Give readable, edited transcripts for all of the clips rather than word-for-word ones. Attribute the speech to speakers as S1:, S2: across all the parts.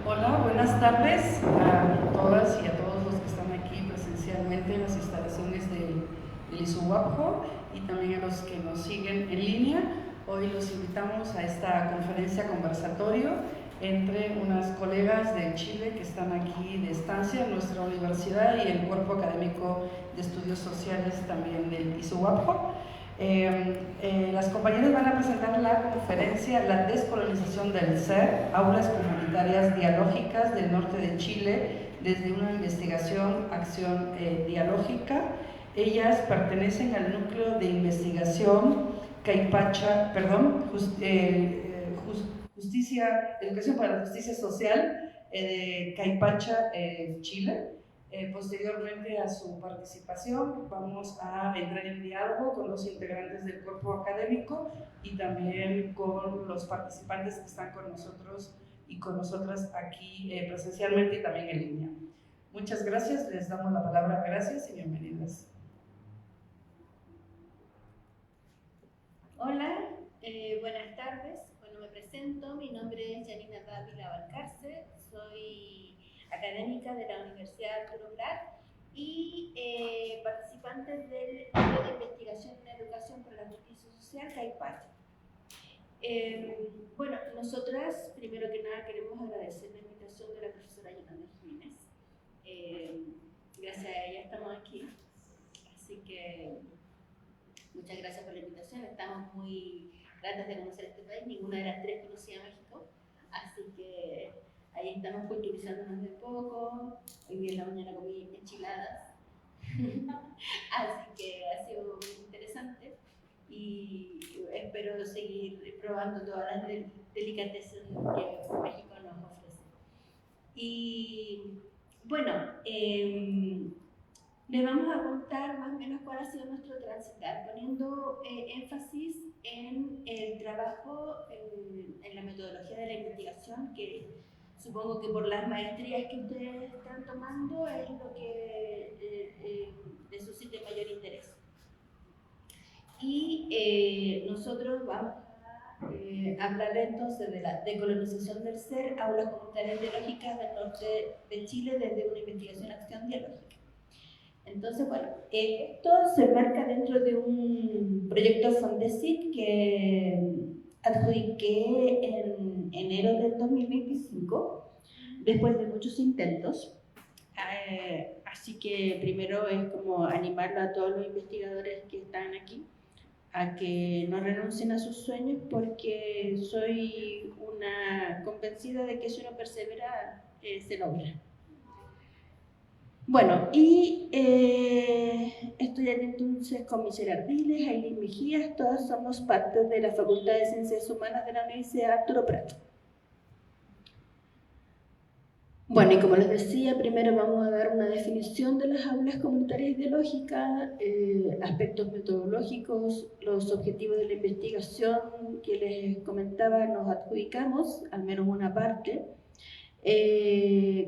S1: Hola, buenas tardes a todas y a todos los que están aquí presencialmente en las instalaciones del ISUWAPJO y también a los que nos siguen en línea. Hoy los invitamos a esta conferencia conversatorio entre unas colegas de Chile que están aquí de estancia en nuestra universidad y el cuerpo académico de estudios sociales también del ISUWAPJO. Las compañeras van a presentar la conferencia La descolonización del ser, aulas comunitarias dialógicas del norte de Chile desde una investigación, acción dialógica. Ellas pertenecen al núcleo de investigación Caipacha, perdón, justicia, Educación para la Justicia Social de Caipacha, Chile. Posteriormente a su participación vamos a entrar en diálogo con los integrantes del cuerpo académico y también con los participantes que están con nosotros y con nosotras aquí presencialmente y también en línea. Muchas gracias, les damos la palabra. Gracias y bienvenidas.
S2: Hola, buenas tardes. Bueno, me presento. Mi nombre es Janina Dávila Valcarce. Soy académica de la Universidad Arturo Prat y participante del Grupo de Investigación en Educación para la Justicia Social, CAIPACH. Bueno, nosotras, primero que nada, queremos agradecer la invitación de la profesora Yolanda Jiménez. Gracias a ella estamos aquí. Así que muchas gracias por la invitación. Estamos muy gratas de conocer este país. Ninguna de las tres conocía México. Así que ahí estamos culturizándonos de poco. Hoy día en la mañana comí enchiladas. Así que ha sido muy interesante. Y espero seguir probando todas las delicatessen que México nos ofrece. Y bueno, les vamos a contar más o menos cuál ha sido nuestro transitar, poniendo énfasis en el trabajo, en la metodología de la investigación, que supongo que por las maestrías que ustedes están tomando es lo que les suscite mayor interés. Y nosotros vamos a hablar entonces de la decolonización del ser, aulas comunitarias dialógicas del norte de Chile desde una investigación-acción dialógica. Entonces, bueno, esto se marca dentro de un proyecto Fondesit que adjudiqué en enero del 2025, después de muchos intentos. Así que primero es como animarlo a todos los investigadores que están aquí a que no renuncien a sus sueños, porque soy una convencida de que si uno persevera, se logra. Bueno, y estoy entonces con Michelle Ardiles, Aileen Mejías, todas somos parte de la Facultad de Ciencias Humanas de la Universidad Arturo Prat. Bueno, y como les decía, primero vamos a dar una definición de las aulas comunitarias ideológicas, aspectos metodológicos, los objetivos de la investigación que les comentaba, nos adjudicamos, al menos una parte.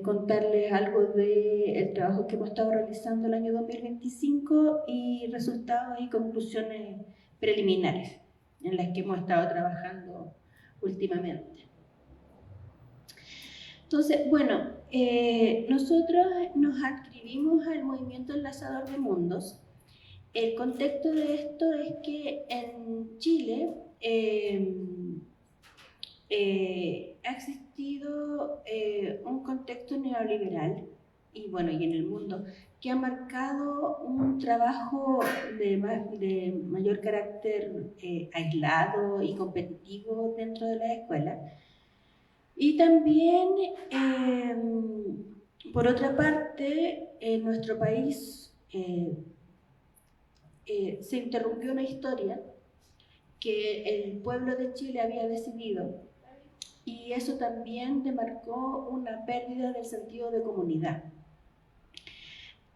S2: Contarles algo del trabajo que hemos estado realizando el año 2025 y resultados y conclusiones preliminares en las que hemos estado trabajando últimamente. Entonces, bueno, nosotros nos adscribimos al movimiento enlazador de mundos. El contexto de esto es que en Chile ha existido un contexto neoliberal y bueno, y en el mundo, que ha marcado un trabajo de mayor carácter aislado y competitivo dentro de la escuela. Y también, por otra parte, en nuestro país se interrumpió una historia que el pueblo de Chile había decidido, y eso también demarcó una pérdida del sentido de comunidad.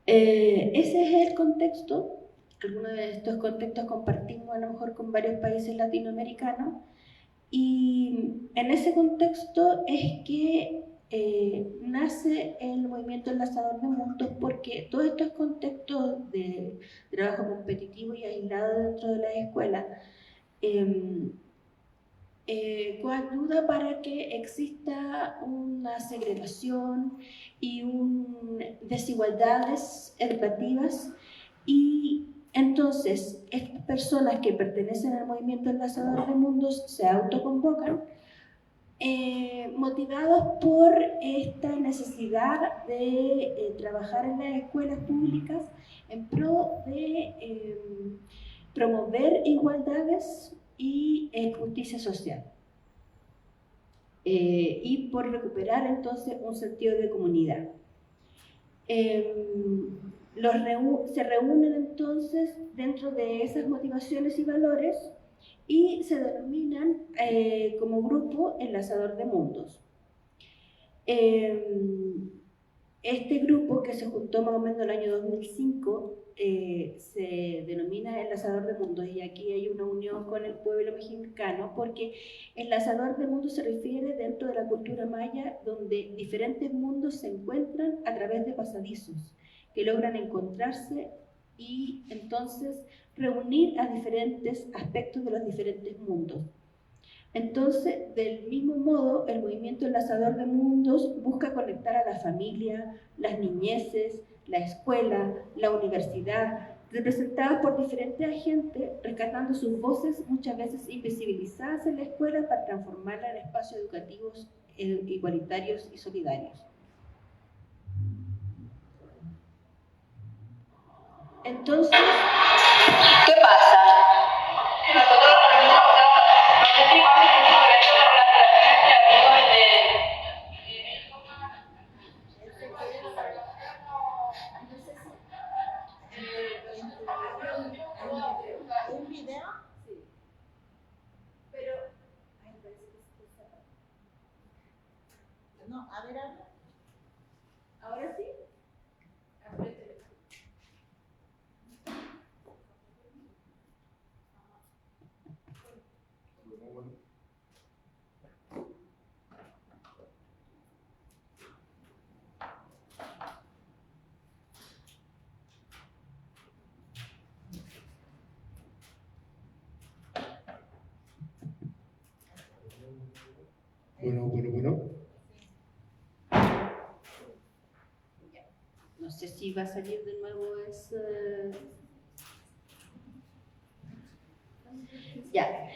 S2: Ese es el contexto. Algunos de estos contextos compartimos a lo mejor con varios países latinoamericanos, y en ese contexto es que nace el movimiento enlazador de mundos, porque todos estos contextos de trabajo competitivo y aislado dentro de la escuela coayuda para que exista una segregación y desigualdades educativas, y entonces estas personas que pertenecen al movimiento Enlazador de Mundos se autoconvocan motivados por esta necesidad de trabajar en las escuelas públicas en pro de promover igualdades y justicia social. Y por recuperar entonces un sentido de comunidad. Se reúnen entonces dentro de esas motivaciones y valores y se denominan como grupo Enlazador de Mundos. Este grupo, que se juntó más o menos en el año 2005, se denomina Enlazador de Mundos, y aquí hay una unión con el pueblo mexicano, porque Enlazador de Mundos se refiere dentro de la cultura maya, donde diferentes mundos se encuentran a través de pasadizos, que logran encontrarse y entonces reunir a diferentes aspectos de los diferentes mundos. Entonces, del mismo modo, el movimiento Enlazador de Mundos busca conectar a la familia, las niñeces, la escuela, la universidad, representadas por diferentes agentes, rescatando sus voces muchas veces invisibilizadas en la escuela para transformarla en espacios educativos igualitarios y solidarios. Entonces,
S3: ¿qué pasa? Nosotros
S2: ¿un video? Sí. Pero, ay, parece que se está. No, a ver, ¿ahora sí?
S4: Bueno.
S2: No sé si va a salir de nuevo ese... Ya.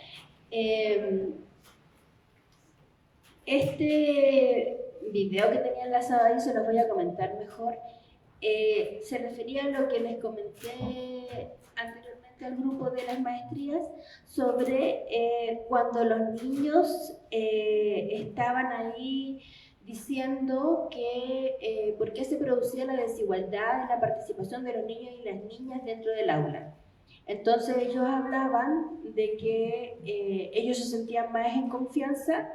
S2: Este video que tenía enlazado ahí se lo voy a comentar mejor. Se refería a lo que les comenté anteriormente al grupo de las maestrías sobre cuando los niños estaban ahí diciendo que por qué se producía la desigualdad en la participación de los niños y las niñas dentro del aula. Entonces ellos hablaban de que ellos se sentían más en confianza,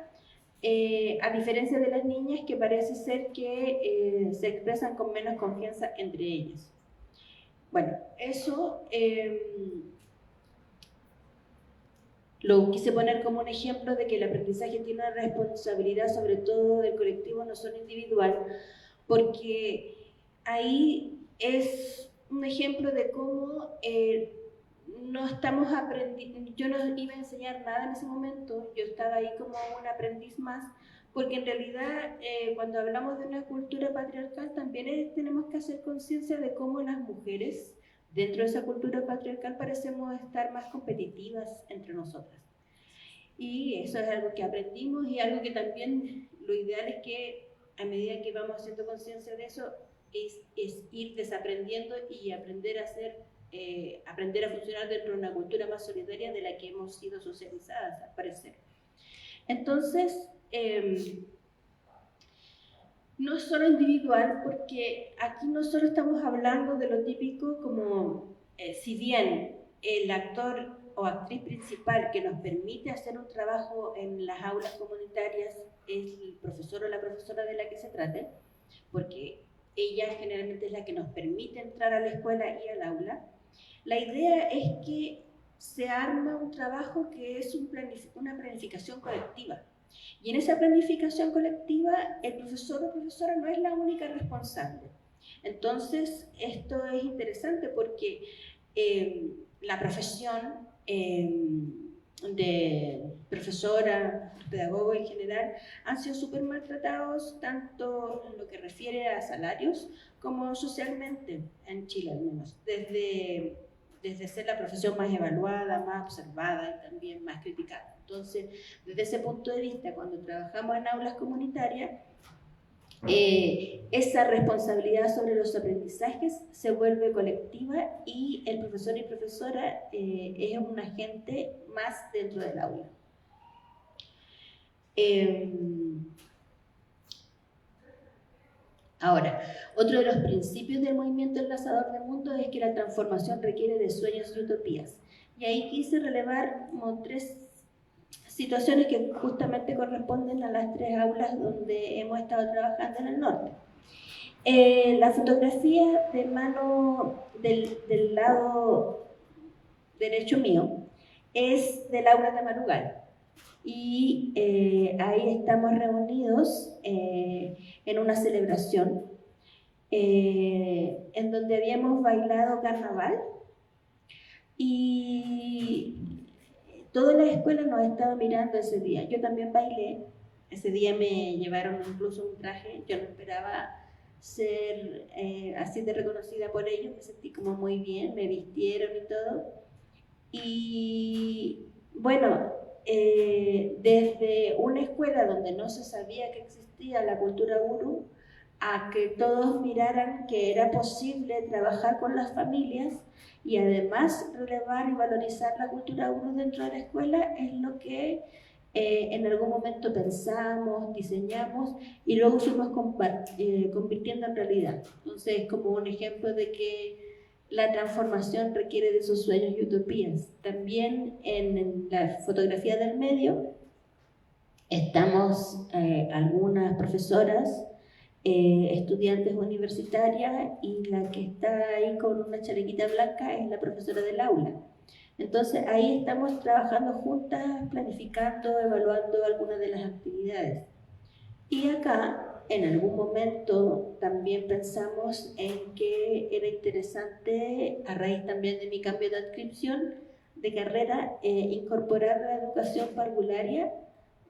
S2: a diferencia de las niñas, que parece ser que se expresan con menos confianza entre ellas. Bueno, eso lo quise poner como un ejemplo de que el aprendizaje tiene una responsabilidad sobre todo del colectivo, no solo individual, porque ahí es un ejemplo de cómo no estamos aprendiendo. Yo no iba a enseñar nada en ese momento, yo estaba ahí como un aprendiz más, porque en realidad cuando hablamos de una cultura patriarcal también tenemos que hacer conciencia de cómo las mujeres dentro de esa cultura patriarcal parecemos estar más competitivas entre nosotras. Y eso es algo que aprendimos y algo que también lo ideal es que a medida que vamos haciendo conciencia de eso es ir desaprendiendo y aprender a funcionar dentro de una cultura más solidaria de la que hemos sido socializadas, al parecer. Entonces, no es solo individual, porque aquí no solo estamos hablando de lo típico como, si bien el actor o actriz principal que nos permite hacer un trabajo en las aulas comunitarias es el profesor o la profesora de la que se trate, porque ella generalmente es la que nos permite entrar a la escuela y al aula, la idea es que se arma un trabajo que es una planificación colectiva. Y en esa planificación colectiva, el profesor o profesora no es la única responsable. Entonces, esto es interesante porque la profesión de profesoras, pedagogos en general, han sido súper maltratados, tanto en lo que refiere a salarios como socialmente, en Chile al menos, desde ser la profesión más evaluada, más observada y también más criticada. Entonces, desde ese punto de vista, cuando trabajamos en aulas comunitarias, esa responsabilidad sobre los aprendizajes se vuelve colectiva y el profesor y profesora es un agente más dentro del aula. Ahora, otro de los principios del movimiento enlazador de mundos es que la transformación requiere de sueños y utopías. Y ahí quise relevar como 3 situaciones que justamente corresponden a las 3 aulas donde hemos estado trabajando en el norte. La fotografía de mano del lado derecho mío es del aula de Marugal. Y ahí estamos reunidos en una celebración en donde habíamos bailado carnaval y toda la escuela nos estaba mirando ese día. Yo también bailé, ese día me llevaron incluso un traje, yo no esperaba ser así de reconocida por ellos, me sentí como muy bien, me vistieron y todo. Y bueno, desde una escuela donde no se sabía que existía la cultura gurú, a que todos miraran que era posible trabajar con las familias y además relevar y valorizar la cultura gurú dentro de la escuela, es lo que en algún momento pensamos, diseñamos y luego fuimos convirtiendo en realidad. Entonces, como un ejemplo de que la transformación requiere de sus sueños y utopías. También en la fotografía del medio estamos algunas profesoras, estudiantes universitarias, y la que está ahí con una chalequita blanca es la profesora del aula. Entonces ahí estamos trabajando juntas, planificando, evaluando algunas de las actividades. Y acá, en algún momento, también pensamos en que era interesante, a raíz también de mi cambio de adscripción de carrera, incorporar la educación parvularia,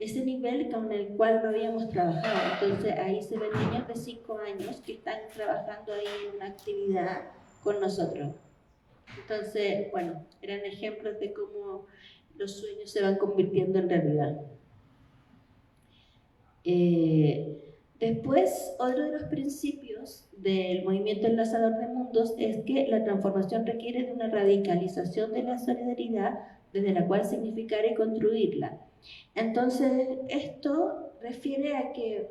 S2: ese nivel con el cual no habíamos trabajado. Entonces ahí se ven niños de 5 años que están trabajando ahí en una actividad con nosotros. Entonces, bueno, eran ejemplos de cómo los sueños se van convirtiendo en realidad. Después, otro de los principios del movimiento enlazador de mundos es que la transformación requiere de una radicalización de la solidaridad desde la cual significar y construirla. Entonces, esto refiere a que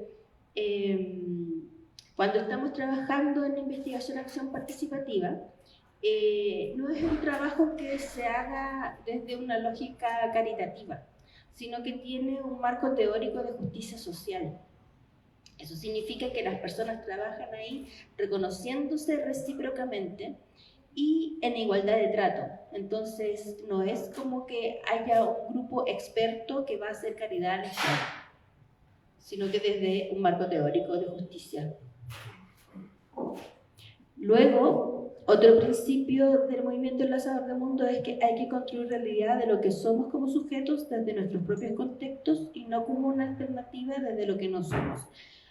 S2: cuando estamos trabajando en investigación-acción participativa, no es un trabajo que se haga desde una lógica caritativa, sino que tiene un marco teórico de justicia social. Eso significa que las personas trabajan ahí reconociéndose recíprocamente y en igualdad de trato. Entonces, no es como que haya un grupo experto que va a hacer caridad a la escuela, sino que desde un marco teórico de justicia. Luego, otro principio del movimiento enlazador de mundo es que hay que construir realidad de lo que somos como sujetos desde nuestros propios contextos y no como una alternativa desde lo que no somos.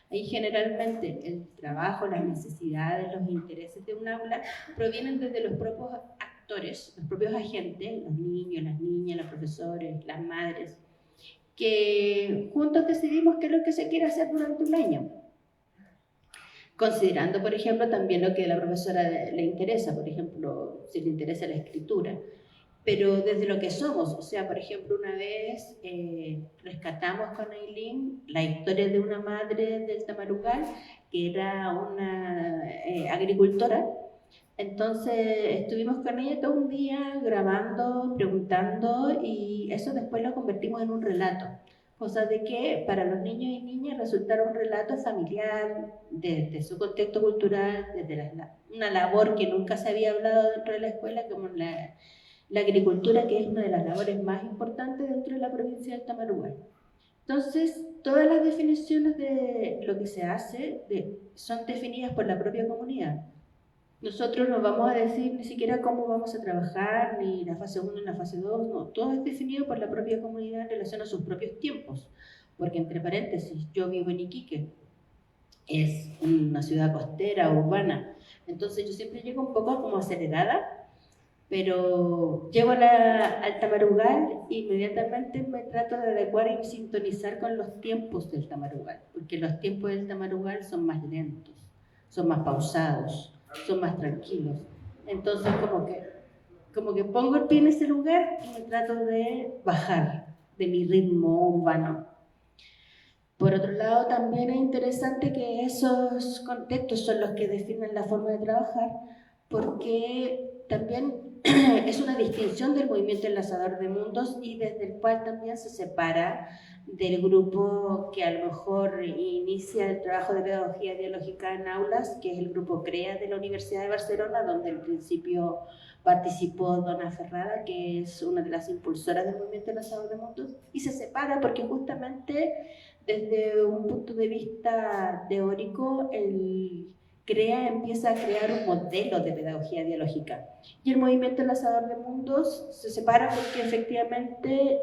S2: Ahí generalmente el trabajo, las necesidades, los intereses de un aula provienen desde los propios actores, los propios agentes, los niños, las niñas, los profesores, las madres, que juntos decidimos qué es lo que se quiere hacer durante un año. Considerando, por ejemplo, también lo que a la profesora le interesa, por ejemplo, si le interesa la escritura, pero desde lo que somos. O sea, por ejemplo, una vez rescatamos con Aileen la historia de una madre del Tamarugal que era una agricultora. Entonces estuvimos con ella todo un día grabando, preguntando, y eso después lo convertimos en un relato. Cosa de que para los niños y niñas resultara un relato familiar, de su contexto cultural, desde una labor que nunca se había hablado dentro de la escuela, como la agricultura, que es una de las labores más importantes dentro de la provincia del Tamarugal. Entonces, todas las definiciones de lo que se hace son definidas por la propia comunidad. Nosotros no vamos a decir ni siquiera cómo vamos a trabajar, ni la fase 1 ni la fase 2, no. Todo es definido por la propia comunidad en relación a sus propios tiempos. Porque, entre paréntesis, yo vivo en Iquique, es una ciudad costera, urbana. Entonces yo siempre llego un poco como acelerada, pero llego al Tamarugal e inmediatamente me trato de adecuar y sintonizar con los tiempos del Tamarugal, porque los tiempos del Tamarugal son más lentos, son más pausados, son más tranquilos. Entonces como que pongo el pie en ese lugar y me trato de bajar de mi ritmo urbano. Por otro lado, también es interesante que esos contextos son los que definen la forma de trabajar, porque también es una distinción del movimiento enlazador de mundos y desde el cual también se separa del grupo que a lo mejor inicia el trabajo de pedagogía dialógica en aulas, que es el grupo CREA de la Universidad de Barcelona, donde al principio participó Donna Ferrada, que es una de las impulsoras del movimiento enlazador de mundos, y se separa porque justamente desde un punto de vista teórico, el CREA empieza a crear un modelo de pedagogía dialógica. Y el movimiento enlazador de mundos se separa porque efectivamente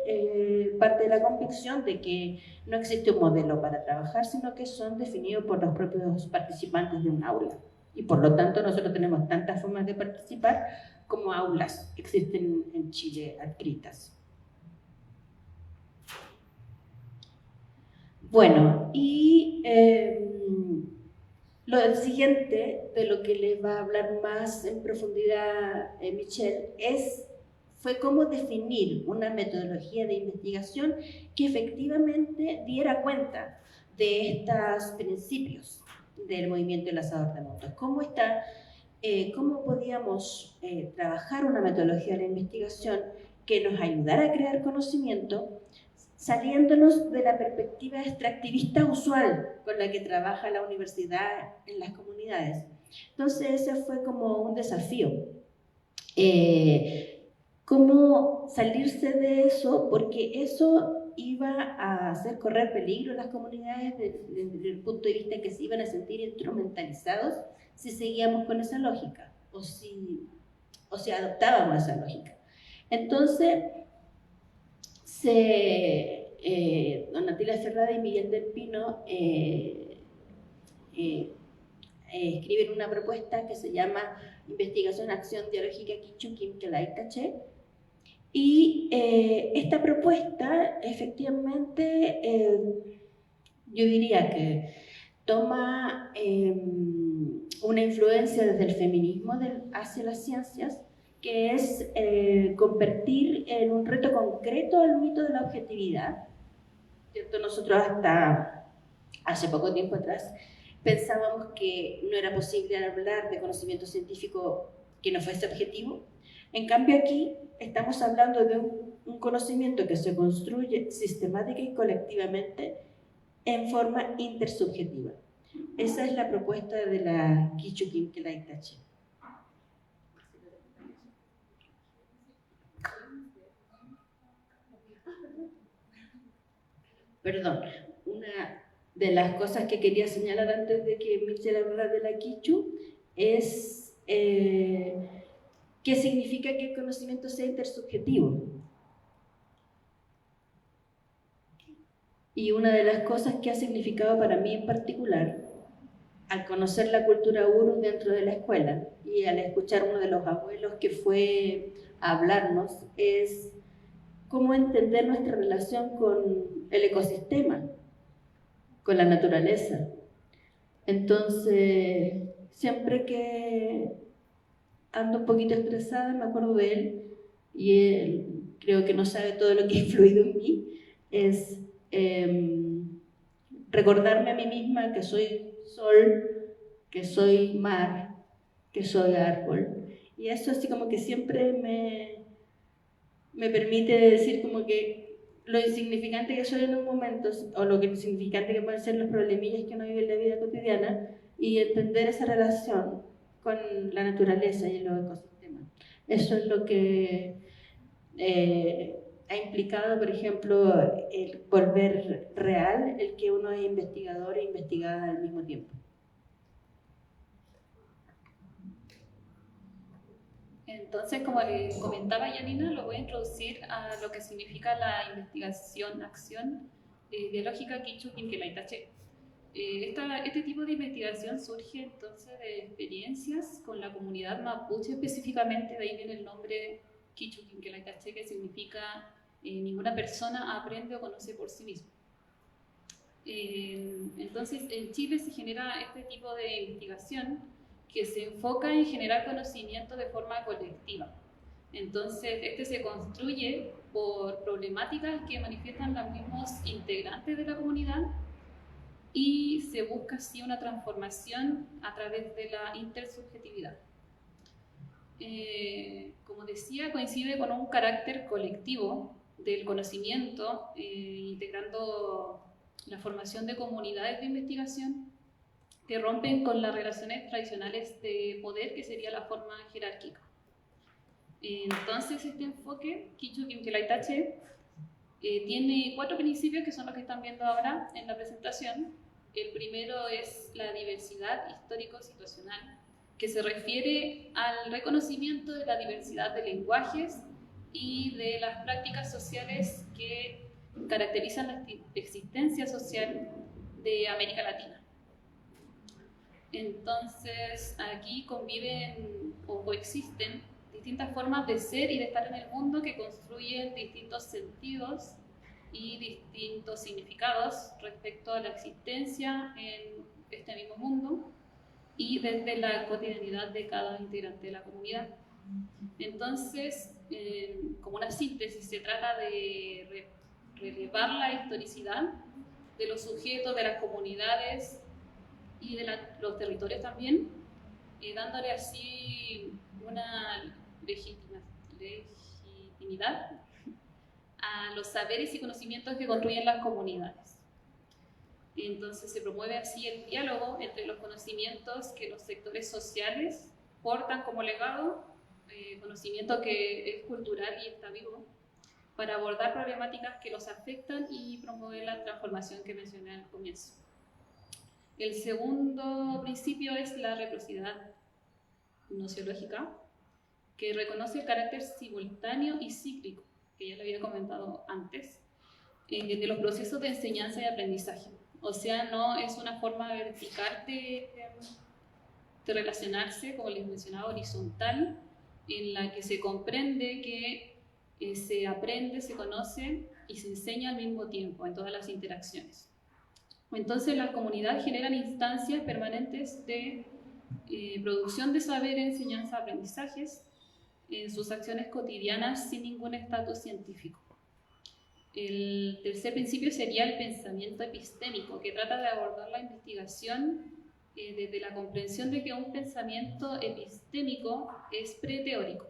S2: parte de la convicción de que no existe un modelo para trabajar, sino que son definidos por los propios participantes de un aula. Y por lo tanto nosotros tenemos tantas formas de participar como aulas existen en Chile adscritas. Bueno, y lo siguiente, de lo que les va a hablar más en profundidad Michelle, fue cómo definir una metodología de investigación que efectivamente diera cuenta de estos principios del movimiento enlazador de mundos. ¿Cómo podíamos trabajar una metodología de investigación que nos ayudara a crear conocimiento, saliéndonos de la perspectiva extractivista usual con la que trabaja la universidad en las comunidades? Entonces ese fue como un desafío. ¿Cómo salirse de eso? Porque eso iba a hacer correr peligro a las comunidades desde el punto de vista que se iban a sentir instrumentalizados si seguíamos con esa lógica o si adoptábamos esa lógica. Entonces, don Atila Ferrada y Miguel del Pino escriben una propuesta que se llama Investigación Acción Dialógica Quichú Quimquelay Caché. Y esta propuesta efectivamente yo diría que toma una influencia desde el feminismo hacia las ciencias, que es convertir en un reto concreto el mito de la objetividad, ¿cierto? Nosotros hasta hace poco tiempo atrás pensábamos que no era posible hablar de conocimiento científico que no fuese objetivo. En cambio aquí estamos hablando de un conocimiento que se construye sistemática y colectivamente en forma intersubjetiva. Esa es la propuesta de la Quichú Quimquelay Caché. Perdón, una de las cosas que quería señalar antes de que Michelle hablara de la Quichú es qué significa que el conocimiento sea intersubjetivo. Y una de las cosas que ha significado para mí en particular, al conocer la cultura Urus dentro de la escuela y al escuchar uno de los abuelos que fue a hablarnos, es cómo entender nuestra relación con el ecosistema, con la naturaleza. Entonces, siempre que ando un poquito estresada, me acuerdo de él, y él creo que no sabe todo lo que ha influido en mí, es recordarme a mí misma que soy sol, que soy mar, que soy árbol. Y eso así como que siempre me permite decir como que lo insignificante que soy en un momento, o lo que insignificante que pueden ser los problemillas que uno vive en la vida cotidiana, y entender esa relación con la naturaleza y los ecosistemas. Eso es lo que ha implicado, por ejemplo, el volver real el que uno es investigador e investigada al mismo tiempo.
S4: Entonces, como le comentaba Janina, lo voy a introducir a lo que significa la investigación, acción biológica Kichu-Kinkelait-Taché. Este tipo de investigación surge entonces de experiencias con la comunidad mapuche específicamente, de ahí viene el nombre Kichu-Kinkelait-Taché, que significa ninguna persona aprende o conoce por sí misma. Entonces, en Chile se genera este tipo de investigación que se enfoca en generar conocimiento de forma colectiva. Entonces, este se construye por problemáticas que manifiestan los mismos integrantes de la comunidad y se busca así una transformación a través de la intersubjetividad. Como decía, coincide con un carácter colectivo del conocimiento, integrando la formación de comunidades de investigación que rompen con las relaciones tradicionales de poder, que sería la forma jerárquica. Entonces, este enfoque, Kichu-Kinkelait-Taché, tiene 4 principios que son los que están viendo ahora en la presentación. El primero es la diversidad histórico-situacional, que se refiere al reconocimiento de la diversidad de lenguajes y de las prácticas sociales que caracterizan la existencia social de América Latina. Entonces, aquí conviven o coexisten distintas formas de ser y de estar en el mundo que construyen distintos sentidos y distintos significados respecto a la existencia en este mismo mundo y desde la cotidianidad de cada integrante de la comunidad. Entonces, como una síntesis, se trata de relevar la historicidad de los sujetos, de las comunidades y de los territorios también, dándole así una legitimidad a los saberes y conocimientos que construyen las comunidades. Entonces se promueve así el diálogo entre los conocimientos que los sectores sociales portan como legado, conocimiento que es cultural y está vivo, para abordar problemáticas que los afectan y promover la transformación que mencioné al comienzo. El segundo principio es la reciprocidad gnosiológica, que reconoce el carácter simultáneo y cíclico, que ya lo había comentado antes, de los procesos de enseñanza y aprendizaje. O sea, no es una forma vertical de relacionarse, como les mencionaba, horizontal, en la que se comprende que se aprende, se conoce y se enseña al mismo tiempo en todas las interacciones. Entonces, las comunidades generan instancias permanentes de producción de saber, enseñanza, aprendizajes en sus acciones cotidianas sin ningún estatus científico. El tercer principio sería el pensamiento epistémico, que trata de abordar la investigación desde la comprensión de que un pensamiento epistémico es preteórico,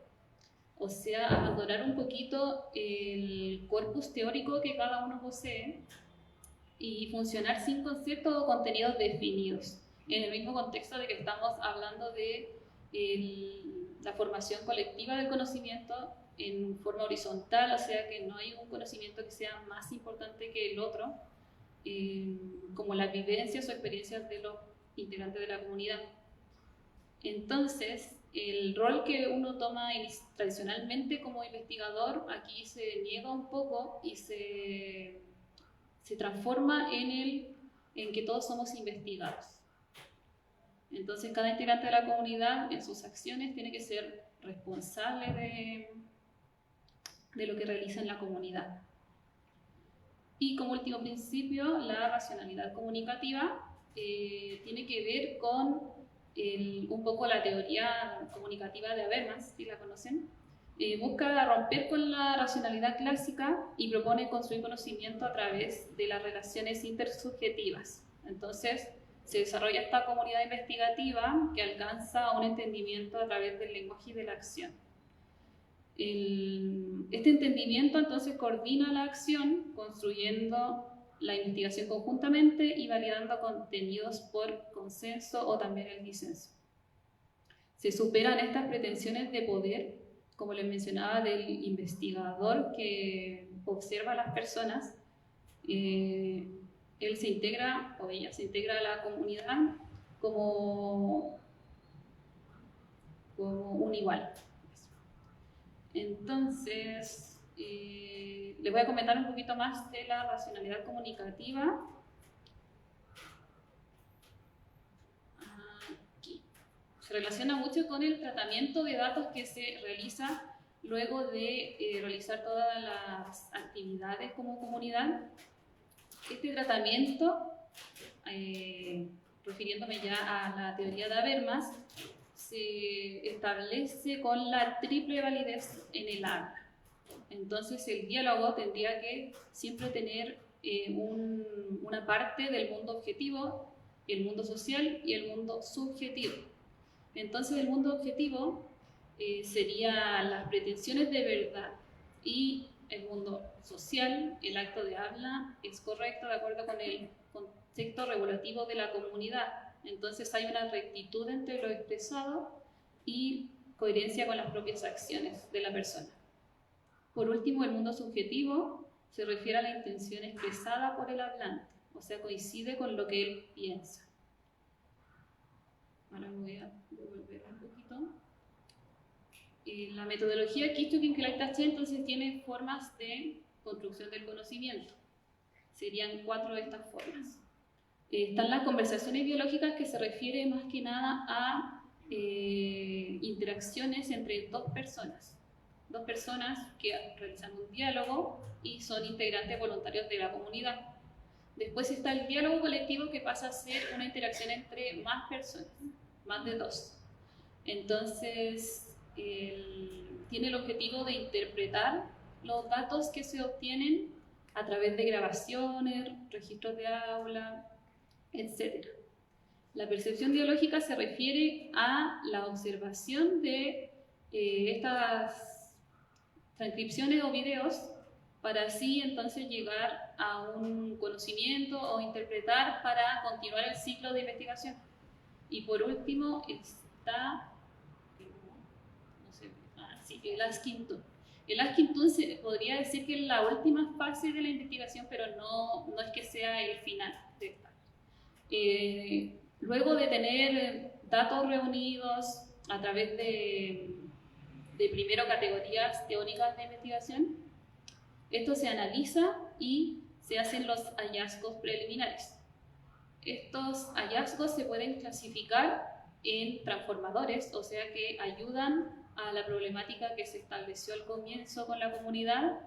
S4: o sea, adorar un poquito el corpus teórico que cada uno posee y funcionar sin conceptos o contenidos definidos, en el mismo contexto de que estamos hablando de la formación colectiva del conocimiento en forma horizontal, o sea que no hay un conocimiento que sea más importante que el otro, como las vivencias o experiencias de los integrantes de la comunidad. Entonces, el rol que uno toma tradicionalmente como investigador aquí se niega un poco y se transforma en que todos somos investigados. Entonces, cada integrante de la comunidad en sus acciones tiene que ser responsable de lo que realiza en la comunidad. Y como último principio, la racionalidad comunicativa tiene que ver con un poco la teoría comunicativa de Habermas, si la conocen. Busca romper con la racionalidad clásica y propone construir conocimiento a través de las relaciones intersubjetivas. Entonces, se desarrolla esta comunidad investigativa que alcanza un entendimiento a través del lenguaje y de la acción. Este entendimiento entonces coordina la acción, construyendo la investigación conjuntamente y validando contenidos por consenso o también el disenso. Se superan estas pretensiones de poder, como les mencionaba, del investigador que observa a las personas. Él se integra, o ella se integra a la comunidad como un igual. Entonces, les voy a comentar un poquito más de la racionalidad comunicativa. Aquí. Se relaciona mucho con el tratamiento de datos que se realiza luego de realizar todas las actividades como comunidad. Este tratamiento, refiriéndome ya a la teoría de Habermas, se establece con la triple validez en el habla. Entonces el diálogo tendría que siempre tener una parte del mundo objetivo, el mundo social y el mundo subjetivo. Entonces el mundo objetivo serían las pretensiones de verdad, y el mundo social, el acto de habla es correcto de acuerdo con el contexto regulativo de la comunidad. Entonces hay una rectitud entre lo expresado y coherencia con las propias acciones de la persona. Por último, el mundo subjetivo se refiere a la intención expresada por el hablante, o sea, coincide con lo que él piensa. Ahora me voy a devolver un poquito. La metodología Kichtu-Kinkelait-Taché entonces tiene formas de construcción del conocimiento. Serían 4 de estas formas. Están las conversaciones biológicas, que se refiere más que nada a interacciones entre dos personas que realizan un diálogo y son integrantes voluntarios de la comunidad. Después está el diálogo colectivo, que pasa a ser una interacción entre más personas, más de 2. Entonces, tiene el objetivo de interpretar los datos que se obtienen a través de grabaciones, registros de aula, etc. La percepción dialógica se refiere a la observación de estas transcripciones o videos, para así entonces llegar a un conocimiento o interpretar para continuar el ciclo de investigación. Y por último está el Askin-Tun. El Askin-Tun se podría decir que es la última fase de la investigación, pero no es que sea el final de esta. Luego de tener datos reunidos a través de primero categorías teóricas de investigación, esto se analiza y se hacen los hallazgos preliminares. Estos hallazgos se pueden clasificar en transformadores, o sea que ayudan a la problemática que se estableció al comienzo con la comunidad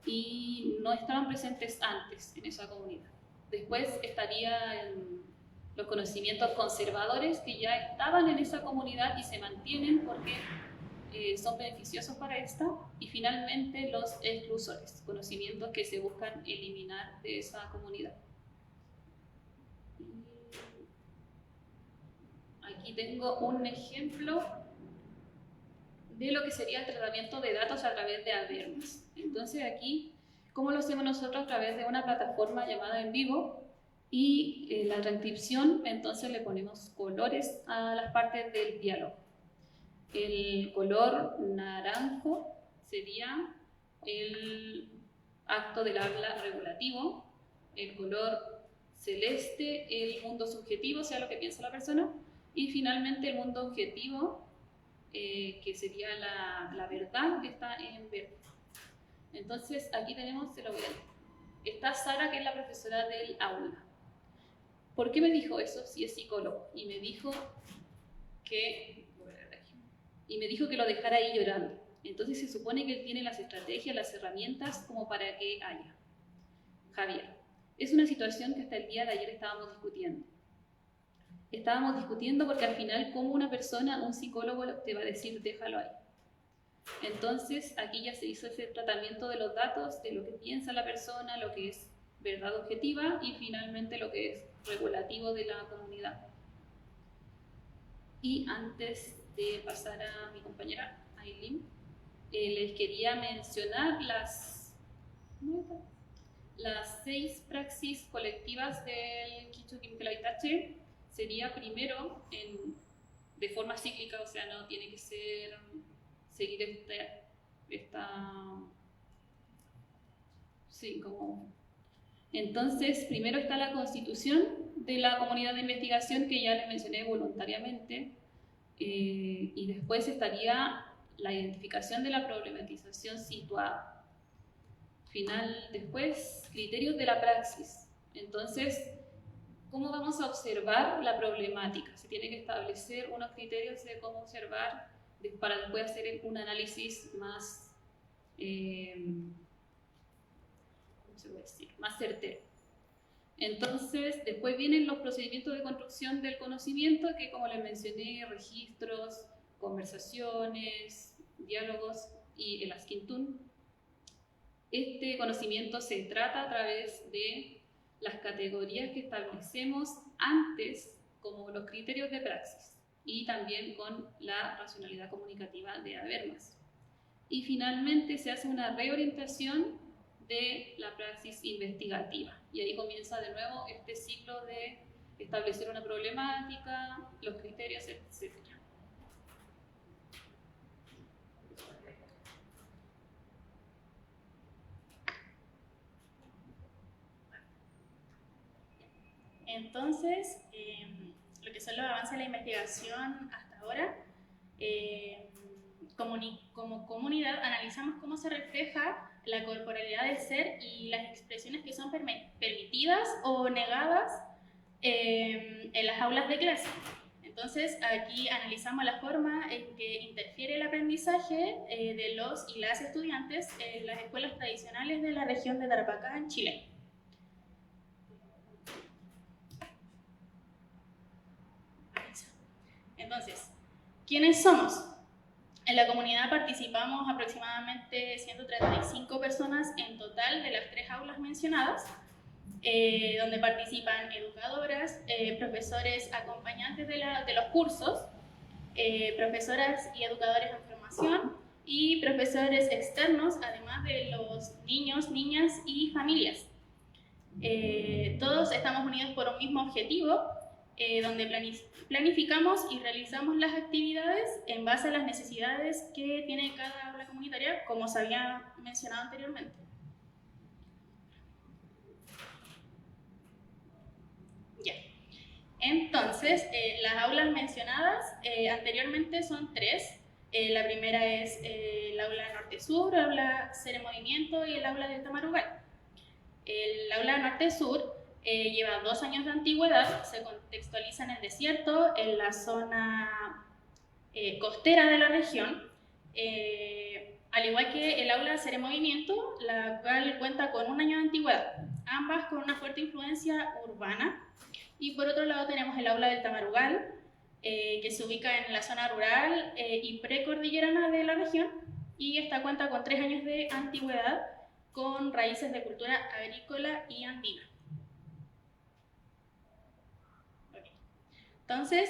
S4: y no estaban presentes antes en esa comunidad. Después estarían los conocimientos conservadores, que ya estaban en esa comunidad y se mantienen porque son beneficiosos para esta. Y finalmente los exclusores, conocimientos que se buscan eliminar de esa comunidad. Aquí tengo un ejemplo de lo que sería el tratamiento de datos a través de Habermas. Entonces aquí, ¿cómo lo hacemos nosotros? A través de una plataforma llamada En Vivo, y la transcripción, entonces le ponemos colores a las partes del diálogo. El color naranjo sería el acto del habla regulativo, el color celeste el mundo subjetivo, o sea, lo que piensa la persona, y finalmente el mundo objetivo, que sería la verdad, que está en verde. Entonces aquí tenemos, se lo voy a leer. Está Sara, que es la profesora del aula. ¿Por qué me dijo eso si es psicólogo? Y me dijo que lo dejara ahí llorando. Entonces se supone que él tiene las estrategias, las herramientas como para que haya. Javier, es una situación que hasta el día de ayer estábamos discutiendo. Estábamos discutiendo porque al final, como una persona, un psicólogo te va a decir, déjalo ahí. Entonces aquí ya se hizo ese tratamiento de los datos, de lo que piensa la persona, lo que es verdad objetiva y finalmente lo que es regulativo de la comunidad. Y antes de pasar a mi compañera Aileen, les quería mencionar las 6 praxis colectivas del Kichtu-Kinkelait-Taché. Sería primero de forma cíclica, o sea, no tiene que seguir Entonces, primero está la constitución de la comunidad de investigación, que ya les mencioné voluntariamente, y después estaría la identificación de la problematización situada. Después, criterios de la praxis. Entonces, ¿cómo vamos a observar la problemática? Se tiene que establecer unos criterios de cómo observar para después hacer un análisis más, ¿cómo se puede decir? Más certero. Entonces, después vienen los procedimientos de construcción del conocimiento, que como les mencioné, registros, conversaciones, diálogos y el Askintoon. Este conocimiento se trata a través de las categorías que establecemos antes como los criterios de praxis y también con la racionalidad comunicativa de Habermas. Y finalmente se hace una reorientación de la praxis investigativa y ahí comienza de nuevo este ciclo de establecer una problemática, los criterios, etc.
S5: Entonces, lo que son los avances de la investigación hasta ahora, como comunidad analizamos cómo se refleja la corporalidad del ser y las expresiones que son permitidas o negadas en las aulas de clase. Entonces, aquí analizamos la forma en que interfiere el aprendizaje de los y las estudiantes en las escuelas tradicionales de la región de Tarapacá, en Chile. Entonces, ¿quiénes somos? En la comunidad participamos aproximadamente 135 personas en total de las 3 aulas mencionadas, donde participan educadoras, profesores acompañantes de los cursos, profesoras y educadores en formación y profesores externos, además de los niños, niñas y familias. Todos estamos unidos por un mismo objetivo, donde planificamos y realizamos las actividades en base a las necesidades que tiene cada aula comunitaria, como se había mencionado anteriormente. Ya. Entonces, las aulas mencionadas anteriormente son 3. La primera es el aula norte-sur, el aula Ser en Movimiento y el aula del Tamarugal. El aula norte-sur lleva 2 años de antigüedad, se contextualiza en el desierto, en la zona costera de la región, al igual que el aula Ser en Movimiento, la cual cuenta con 1 año de antigüedad, ambas con una fuerte influencia urbana. Y por otro lado tenemos el aula del Tamarugal, que se ubica en la zona rural y precordillerana de la región, y esta cuenta con 3 años de antigüedad, con raíces de cultura agrícola y andina. Entonces,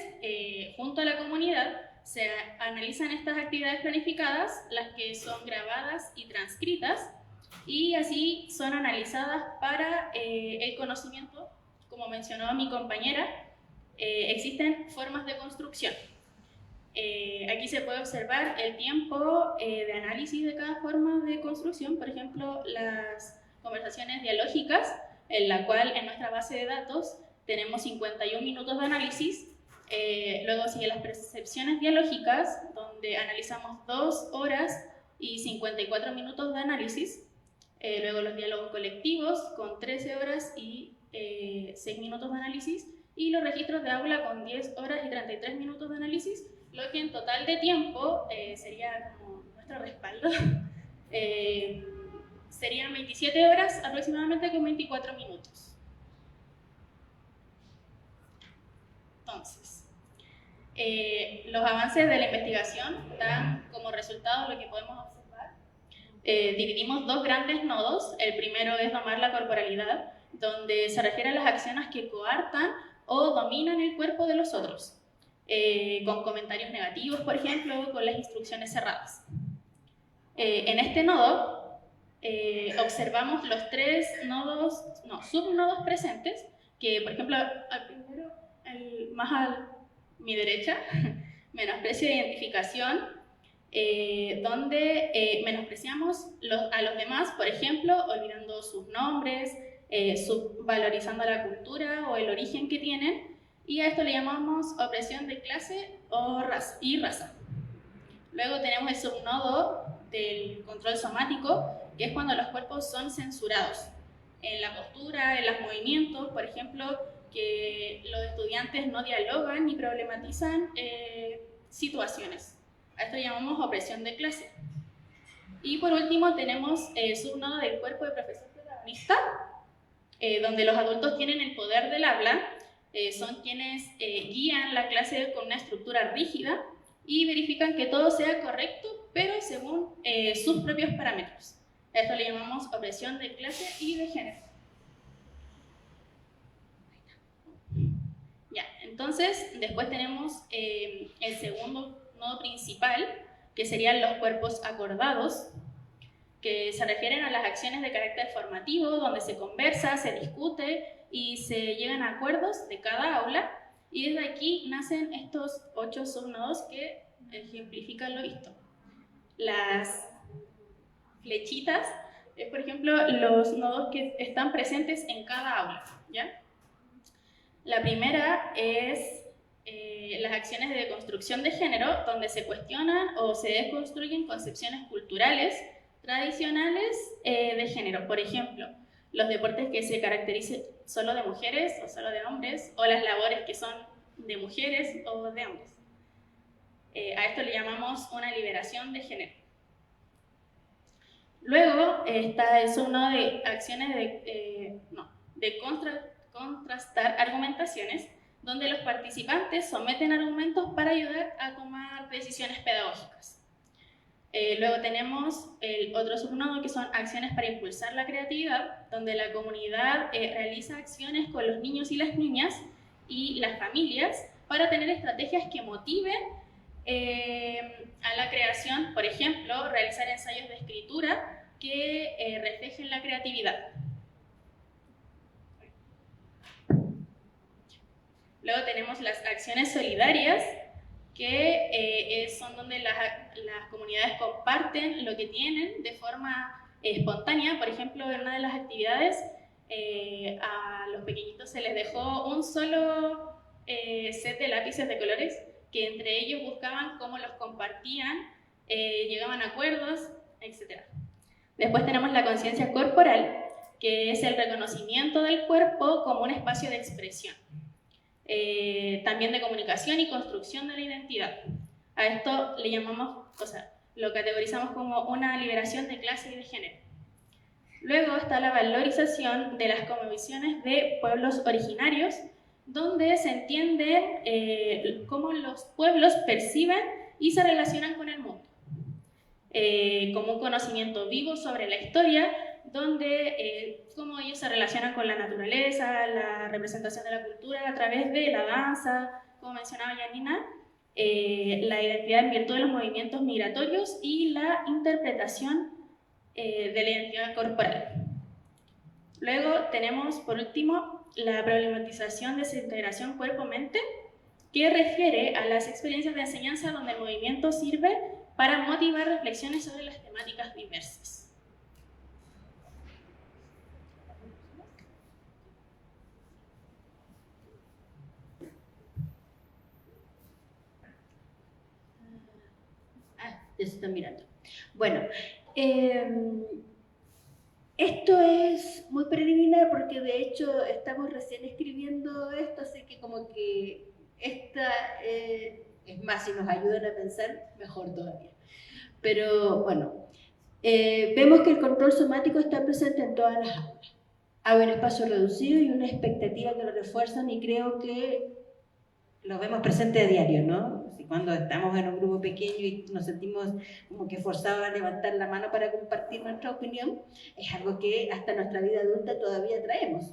S5: junto a la comunidad, se analizan estas actividades planificadas, las que son grabadas y transcritas, y así son analizadas para el conocimiento. Como mencionó mi compañera, existen formas de construcción. Aquí se puede observar el tiempo de análisis de cada forma de construcción, por ejemplo, las conversaciones dialógicas, en la cual en nuestra base de datos tenemos 51 minutos de análisis. Luego siguen las percepciones dialógicas, donde analizamos 2 horas y 54 minutos de análisis. Luego los diálogos colectivos, con 13 horas y 6 minutos de análisis. Y los registros de aula con 10 horas y 33 minutos de análisis, lo que en total de tiempo sería como nuestro respaldo. Serían 27 horas aproximadamente con 24 minutos. Entonces, los avances de la investigación dan como resultado lo que podemos observar. Dividimos 2 grandes nodos. El primero es domar la corporalidad, donde se refiere a las acciones que coartan o dominan el cuerpo de los otros, con comentarios negativos, por ejemplo, con las instrucciones cerradas. En este nodo observamos los 3 subnodos presentes, que por ejemplo, al primero, más a mi derecha, menosprecio de identificación, donde menospreciamos a los demás, por ejemplo, olvidando sus nombres, subvalorizando la cultura o el origen que tienen, y a esto le llamamos opresión de clase y raza. Luego tenemos el subnodo del control somático, que es cuando los cuerpos son censurados en la postura, en los movimientos, por ejemplo, que los estudiantes no dialogan ni problematizan situaciones. A esto llamamos opresión de clase. Y por último tenemos el subnodo del cuerpo de profesor protagonista, donde los adultos tienen el poder del habla, son quienes guían la clase con una estructura rígida y verifican que todo sea correcto, pero según sus propios parámetros. A esto le llamamos opresión de clase y de género. Ya, entonces, después tenemos el segundo nodo principal, que serían los cuerpos acordados, que se refieren a las acciones de carácter formativo, donde se conversa, se discute y se llegan a acuerdos de cada aula, y desde aquí nacen estos 8 subnodos que ejemplifican lo visto. Las flechitas es, por ejemplo, los nodos que están presentes en cada aula, ¿ya? La primera es las acciones de deconstrucción de género, donde se cuestionan o se desconstruyen concepciones culturales tradicionales de género. Por ejemplo, los deportes que se caractericen solo de mujeres o solo de hombres, o las labores que son de mujeres o de hombres. A esto le llamamos una liberación de género. Luego está el subnodo de acciones de contrastar argumentaciones, donde los participantes someten argumentos para ayudar a tomar decisiones pedagógicas. Luego tenemos el otro subnodo, que son acciones para impulsar la creatividad, donde la comunidad realiza acciones con los niños y las niñas y las familias para tener estrategias que motiven a la creación. Por ejemplo, realizar ensayos de escritura que reflejen la creatividad. Luego tenemos las acciones solidarias, que son donde las comunidades comparten lo que tienen de forma espontánea. Por ejemplo, en una de las actividades a los pequeñitos se les dejó un solo set de lápices de colores, que entre ellos buscaban cómo los compartían, llegaban a acuerdos, etc. Después tenemos la conciencia corporal, que es el reconocimiento del cuerpo como un espacio de expresión. También de comunicación y construcción de la identidad. A esto le llamamos, lo categorizamos como una liberación de clase y de género. Luego está la valorización de las cosmovisiones de pueblos originarios, donde se entiende cómo los pueblos perciben y se relacionan con el mundo. Como un conocimiento vivo sobre la historia, donde cómo ellos se relacionan con la naturaleza, la representación de la cultura a través de la danza, como mencionaba Janina, la identidad en virtud de los movimientos migratorios y la interpretación de la identidad corporal. Luego tenemos, por último, la problematización de esa integración cuerpo-mente, que refiere a las experiencias de enseñanza donde el movimiento sirve para motivar reflexiones sobre las temáticas diversas.
S2: Ya se están mirando. Bueno, esto es muy preliminar porque de hecho estamos recién escribiendo esto, así que como que esta es más, si nos ayudan a pensar, mejor todavía. Pero bueno, vemos que el control somático está presente en todas las aulas. Hay un espacio reducido y una expectativa que lo refuerzan, y creo que lo vemos presente a diario, ¿no? Cuando estamos en un grupo pequeño y nos sentimos como que forzados a levantar la mano para compartir nuestra opinión, es algo que hasta nuestra vida adulta todavía traemos.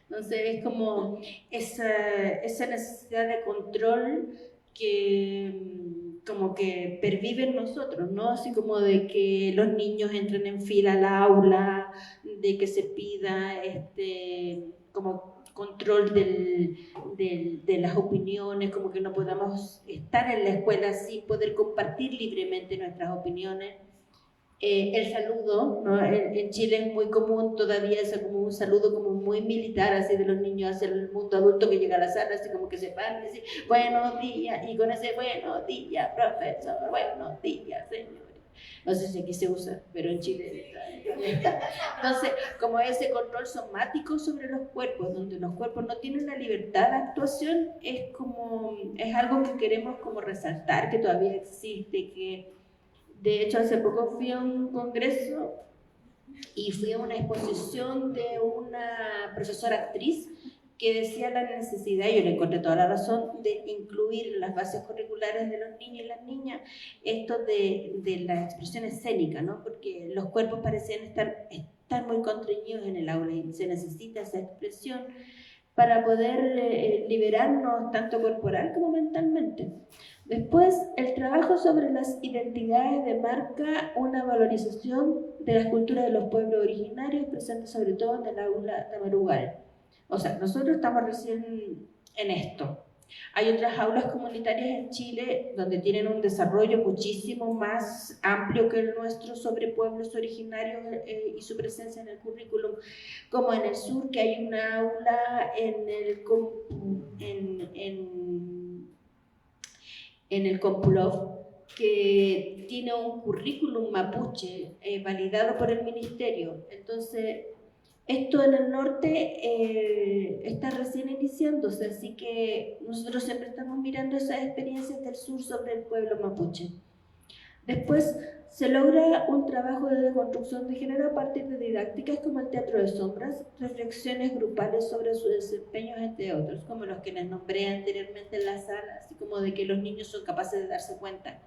S2: Entonces es como esa necesidad de control que como que pervive en nosotros, ¿no? Así como de que los niños entren en fila al aula, de que se pida como control de las opiniones, como que no podamos estar en la escuela sin poder compartir libremente nuestras opiniones. el saludo, ¿no? En Chile es muy común todavía eso, como un saludo como muy militar, así de los niños hacia el mundo adulto que llega a la sala, así como que se paran y dicen, buenos días, y con ese buenos días, profesor, buenos días, señor. No sé si aquí se usa, pero en Chile está. Entonces, como ese control somático sobre los cuerpos, donde los cuerpos no tienen la libertad de actuación, es algo que queremos como resaltar, que todavía existe, que de hecho hace poco fui a un congreso y fui a una exposición de una profesora actriz que decía la necesidad, y yo le encontré toda la razón, de incluir en las bases curriculares de los niños y las niñas esto de la expresión escénica, ¿no? Porque los cuerpos parecían estar muy contrañidos en el aula y se necesita esa expresión para poder liberarnos tanto corporal como mentalmente. Después, el trabajo sobre las identidades demarca una valorización de las culturas de los pueblos originarios presentes sobre todo en el aula de Marugal. O sea, nosotros estamos recién en esto. Hay otras aulas comunitarias en Chile donde tienen un desarrollo muchísimo más amplio que el nuestro sobre pueblos originarios y su presencia en el currículum, como en el sur, que hay una aula en el Compulov que tiene un currículum mapuche validado por el ministerio. Entonces, esto en el norte está recién iniciándose, así que nosotros siempre estamos mirando esas experiencias del sur sobre el pueblo mapuche. Después se logra un trabajo de deconstrucción de género a partir de didácticas como el teatro de sombras, reflexiones grupales sobre su desempeño, entre otros, como los que les nombré anteriormente en la sala, así como de que los niños son capaces de darse cuenta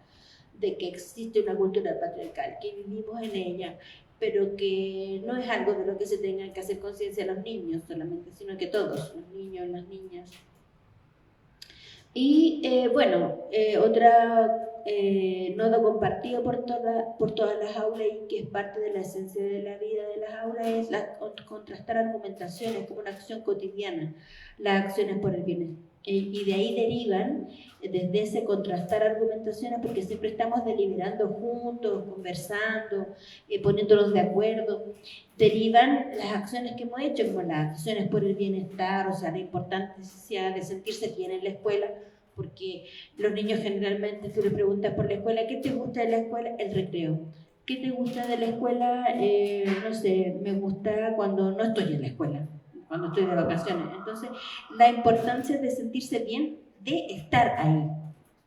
S2: de que existe una cultura patriarcal, que vivimos en ella, pero que no es algo de lo que se tengan que hacer conciencia los niños solamente, sino que todos, los niños, las niñas. Y otra nodo compartido por todas las aulas y que es parte de la esencia de la vida de las aulas es contrastar argumentaciones como una acción cotidiana, las acciones por el bienestar. Y de ahí derivan, desde ese contrastar argumentaciones, porque siempre estamos deliberando juntos, conversando, poniéndonos de acuerdo, derivan las acciones que hemos hecho, como las acciones por el bienestar, o sea, la importancia de sentirse bien en la escuela, porque los niños generalmente, tú les preguntas por la escuela, ¿qué te gusta de la escuela? El recreo. ¿Qué te gusta de la escuela? No sé, me gusta cuando no estoy en la escuela, cuando estoy de vacaciones. Entonces, la importancia de sentirse bien, de estar ahí,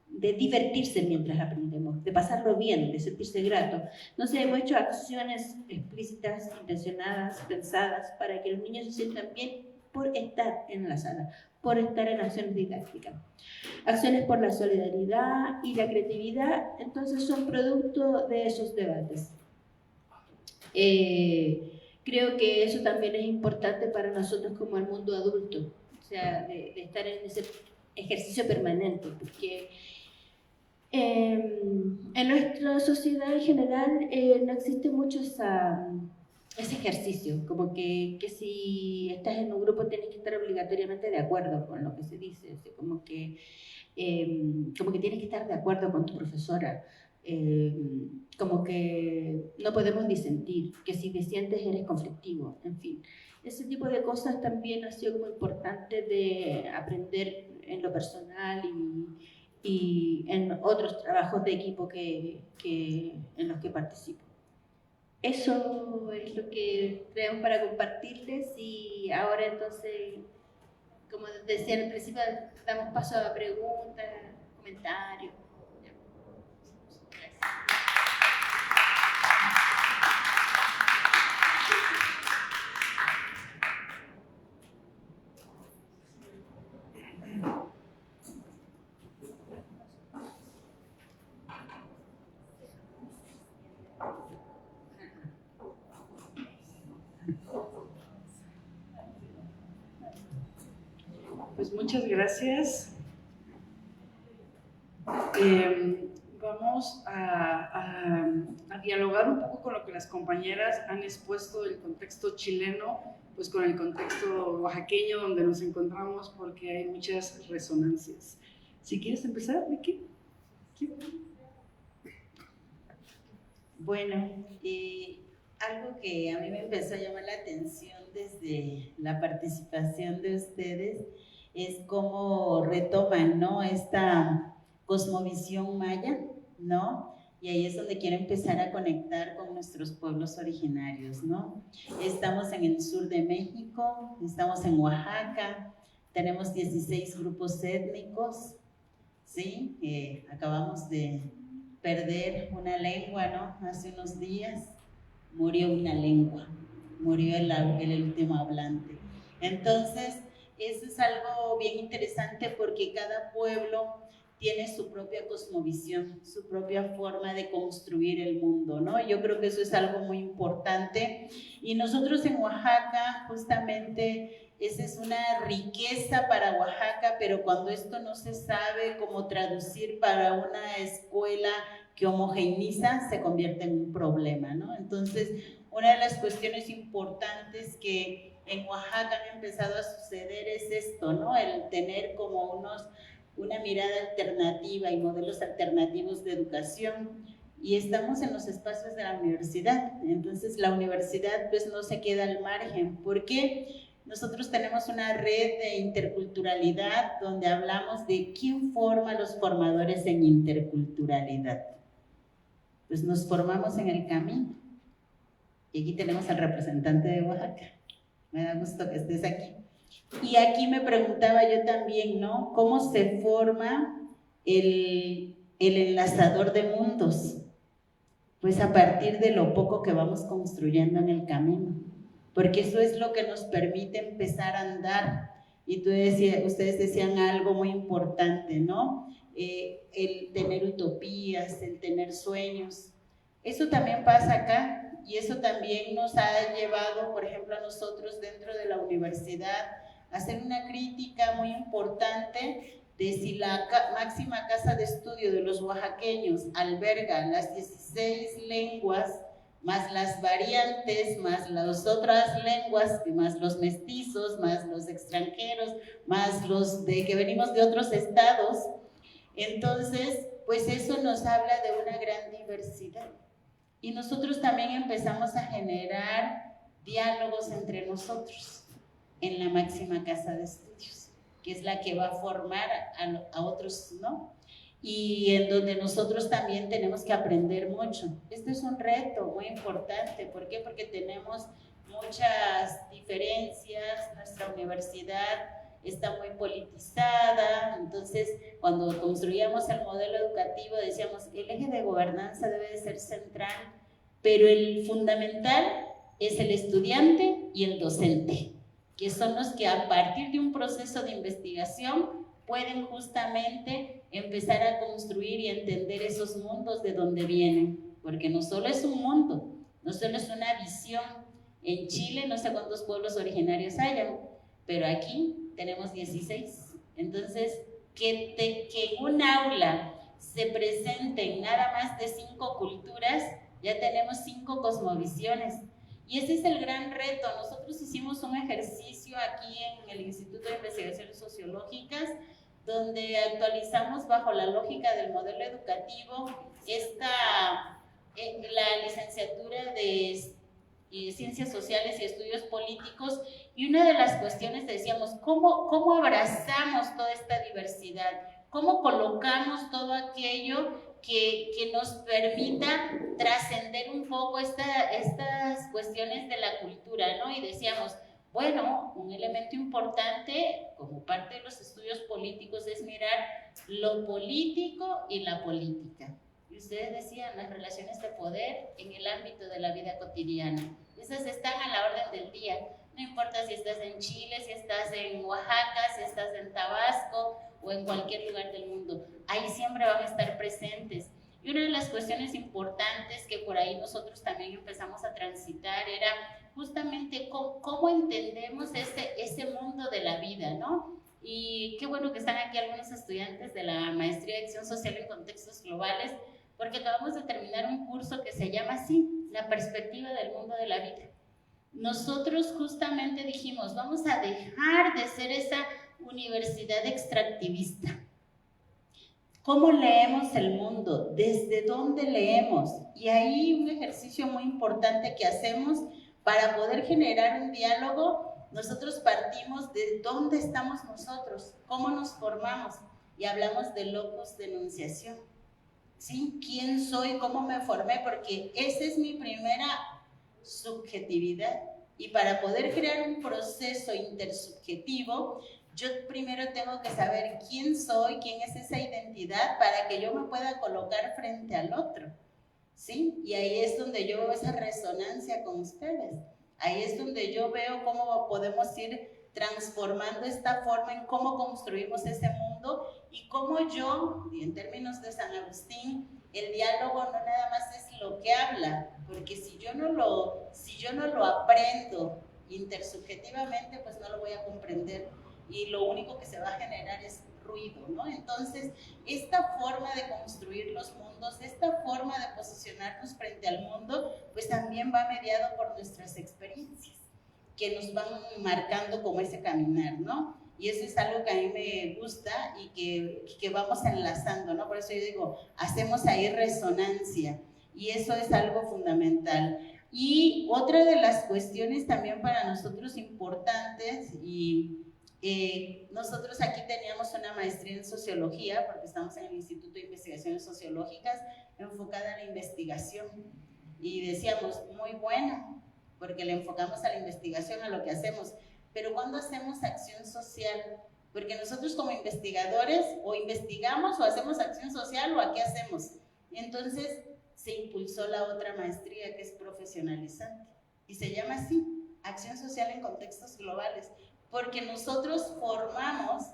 S2: de divertirse mientras aprendemos, de pasarlo bien, de sentirse grato. Entonces, hemos hecho acciones explícitas, intencionadas, pensadas, para que los niños se sientan bien por estar en la sala, por estar en acciones didácticas. Acciones por la solidaridad y la creatividad, entonces, son producto de esos debates. Creo que eso también es importante para nosotros como el mundo adulto, o sea, de estar en ese ejercicio permanente, porque en nuestra sociedad en general no existe mucho ese ejercicio, como que si estás en un grupo tienes que estar obligatoriamente de acuerdo con lo que se dice, o sea, como que tienes que estar de acuerdo con tu profesora, como que no podemos disentir, que si disientes eres conflictivo, en fin. Ese tipo de cosas también ha sido como importante de aprender en lo personal y en otros trabajos de equipo en los que participo. Eso es lo que tenemos para compartirles y ahora entonces, como decía al principio, damos paso a preguntas, comentarios.
S1: Pues muchas gracias. Vamos a dialogar un poco con lo que las compañeras han expuesto del contexto chileno, pues con el contexto oaxaqueño donde nos encontramos, porque hay muchas resonancias. Si quieres empezar, Vicky. ¿Sí?
S6: Bueno, algo que a mí me empezó a llamar la atención desde la participación de ustedes es cómo retoman, ¿no?, esta cosmovisión maya, ¿no? Y ahí es donde quiero empezar a conectar con nuestros pueblos originarios, ¿no? Estamos en el sur de México, estamos en Oaxaca, tenemos 16 grupos étnicos, ¿sí? Acabamos de perder una lengua, ¿no? Hace unos días murió una lengua, murió el último hablante. Entonces, eso es algo bien interesante porque cada pueblo tiene su propia cosmovisión, su propia forma de construir el mundo, ¿no? Yo creo que eso es algo muy importante. Y nosotros en Oaxaca, justamente, esa es una riqueza para Oaxaca, pero cuando esto no se sabe cómo traducir para una escuela que homogeneiza, se convierte en un problema, ¿no? Entonces, una de las cuestiones importantes que en Oaxaca han empezado a suceder es esto, ¿no? El tener como una mirada alternativa y modelos alternativos de educación, y estamos en los espacios de la universidad. Entonces la universidad pues no se queda al margen, porque nosotros tenemos una red de interculturalidad donde hablamos de quién forma a los formadores en interculturalidad. Pues nos formamos en el camino, y aquí tenemos al representante de Oaxaca, me da gusto que estés aquí. Y aquí me preguntaba yo también, ¿no?, ¿cómo se forma el enlazador de mundos? Pues a partir de lo poco que vamos construyendo en el camino, porque eso es lo que nos permite empezar a andar. Y ustedes decían algo muy importante, ¿no? El tener utopías, el tener sueños. Eso también pasa acá, y eso también nos ha llevado, por ejemplo, a nosotros dentro de la universidad, hacer una crítica muy importante de si la máxima casa de estudio de los oaxaqueños alberga las 16 lenguas, más las variantes, más las otras lenguas, más los mestizos, más los extranjeros, más los que venimos de otros estados. Entonces, pues eso nos habla de una gran diversidad. Y nosotros también empezamos a generar diálogos entre nosotros en la máxima casa de estudios, que es la que va a formar a otros, ¿no? Y en donde nosotros también tenemos que aprender mucho. Este es un reto muy importante. ¿Por qué? Porque tenemos muchas diferencias, nuestra universidad está muy politizada. Entonces, cuando construíamos el modelo educativo decíamos, el eje de gobernanza debe de ser central, pero el fundamental es el estudiante y el docente, que son los que a partir de un proceso de investigación pueden justamente empezar a construir y entender esos mundos de donde vienen, porque no solo es un mundo, no solo es una visión. En Chile no sé cuántos pueblos originarios hayan, pero aquí tenemos 16. Entonces, que en un aula se presenten nada más de 5 culturas, ya tenemos 5 cosmovisiones. Y ese es el gran reto. Nosotros hicimos un ejercicio aquí en el Instituto de Investigaciones Sociológicas, donde actualizamos bajo la lógica del modelo educativo la licenciatura de Ciencias Sociales y Estudios Políticos, y una de las cuestiones decíamos, ¿cómo abrazamos toda esta diversidad? ¿Cómo colocamos todo aquello que nos permita trascender un poco estas cuestiones de la cultura, ¿no? Y decíamos, bueno, un elemento importante como parte de los estudios políticos es mirar lo político y la política. Y ustedes decían las relaciones de poder en el ámbito de la vida cotidiana. Esas están a la orden del día. No importa si estás en Chile, si estás en Oaxaca, si estás en Tabasco o en cualquier lugar del mundo. Ahí siempre van a estar presentes. Y una de las cuestiones importantes que por ahí nosotros también empezamos a transitar era justamente cómo entendemos ese mundo de la vida, ¿no? Y qué bueno que están aquí algunos estudiantes de la Maestría de Acción Social en Contextos Globales, porque acabamos de terminar un curso que se llama así, La perspectiva del mundo de la vida. Nosotros justamente dijimos, vamos a dejar de ser esa universidad extractivista. ¿Cómo leemos el mundo? ¿Desde dónde leemos? Y ahí un ejercicio muy importante que hacemos para poder generar un diálogo, nosotros partimos de dónde estamos nosotros, cómo nos formamos, y hablamos de locus de enunciación. ¿Sí? ¿Quién soy? ¿Cómo me formé? Porque esa es mi primera subjetividad. Y para poder crear un proceso intersubjetivo, yo primero tengo que saber quién soy, quién es esa identidad, para que yo me pueda colocar frente al otro, ¿sí? Y ahí es donde yo veo esa resonancia con ustedes. Ahí es donde yo veo cómo podemos ir transformando esta forma en cómo construimos ese mundo y cómo yo, y en términos de San Agustín, el diálogo no nada más es lo que habla, porque si yo no lo aprendo intersubjetivamente, pues no lo voy a comprender y lo único que se va a generar es ruido, ¿no? Entonces, esta forma de construir los mundos, esta forma de posicionarnos frente al mundo, pues también va mediado por nuestras experiencias, que nos van marcando como ese caminar, ¿no? Y eso es algo que a mí me gusta y que vamos enlazando, ¿no? Por eso yo digo, hacemos ahí resonancia, y eso es algo fundamental. Y otra de las cuestiones también para nosotros importantes, y nosotros aquí teníamos una maestría en sociología, porque estamos en el Instituto de Investigaciones Sociológicas, enfocada a la investigación, y decíamos, muy bueno, porque le enfocamos a la investigación, a lo que hacemos, pero ¿cuándo hacemos acción social? Porque nosotros como investigadores o investigamos o hacemos acción social o ¿a qué hacemos? Y entonces se impulsó la otra maestría que es profesionalizante y se llama así, acción social en contextos globales, porque nosotros formamos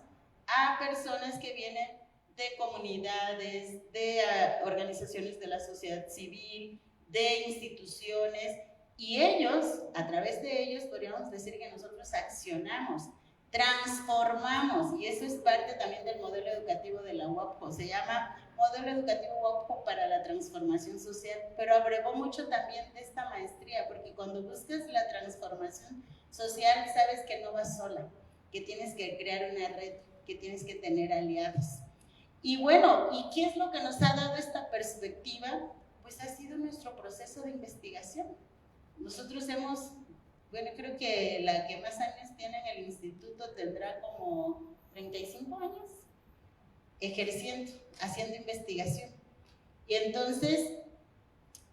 S6: a personas que vienen de comunidades, de organizaciones de la sociedad civil, de instituciones, y ellos, a través de ellos, podríamos decir que nosotros accionamos, transformamos, y eso es parte también del modelo educativo de la UAPJO, se llama Modelo Educativo UAPJO para la Transformación Social, pero abrevó mucho también de esta maestría, porque cuando buscas la transformación social, sabes que no vas sola, que tienes que crear una red, que tienes que tener aliados. Y bueno, ¿y qué es lo que nos ha dado esta perspectiva? Pues ha sido nuestro proceso de investigación. Nosotros hemos, bueno, creo que la que más años tiene en el instituto tendrá como 35 años ejerciendo, haciendo investigación. Y entonces,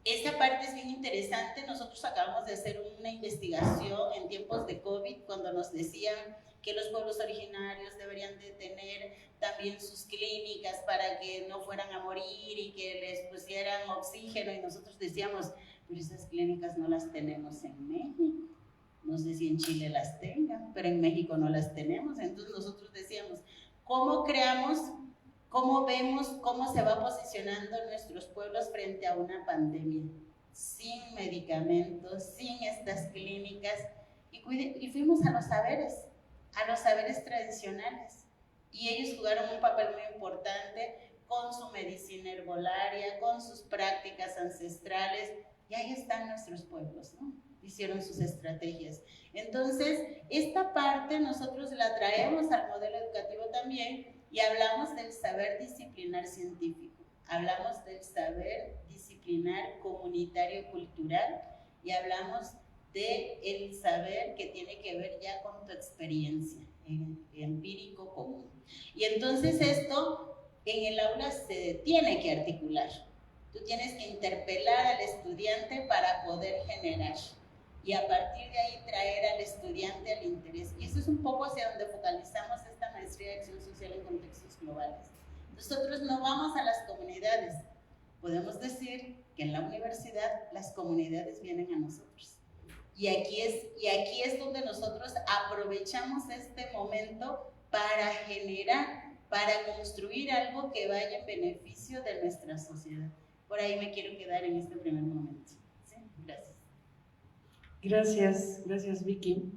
S6: esta parte es bien interesante. Nosotros acabamos de hacer una investigación en tiempos de COVID, cuando nos decían que los pueblos originarios deberían de tener también sus clínicas para que no fueran a morir y que les pusieran oxígeno, y nosotros decíamos, pero esas clínicas no las tenemos en México. No sé si en Chile las tengan, pero en México no las tenemos. Entonces nosotros decíamos, ¿cómo creamos, cómo vemos, cómo se va posicionando nuestros pueblos frente a una pandemia? Sin medicamentos, sin estas clínicas, y fuimos a los saberes tradicionales, y ellos jugaron un papel muy importante con su medicina herbolaria, con sus prácticas ancestrales, y ahí están nuestros pueblos, ¿no? Hicieron sus estrategias. Entonces, esta parte nosotros la traemos al modelo educativo también, y hablamos del saber disciplinar científico, hablamos del saber disciplinar comunitario cultural, y hablamos del saber que tiene que ver ya con tu experiencia, empírico común. Y entonces esto en el aula se tiene que articular. Tú tienes que interpelar al estudiante para poder generar, y a partir de ahí traer al estudiante al interés. Y eso es un poco hacia donde focalizamos esta maestría de acción social en contextos globales. Nosotros no vamos a las comunidades. Podemos decir que en la universidad las comunidades vienen a nosotros. Y aquí es donde nosotros aprovechamos este momento para generar, para construir algo que vaya en beneficio de nuestra sociedad. Por ahí me quiero quedar en este primer momento. ¿Sí? Gracias.
S1: Gracias Vicky.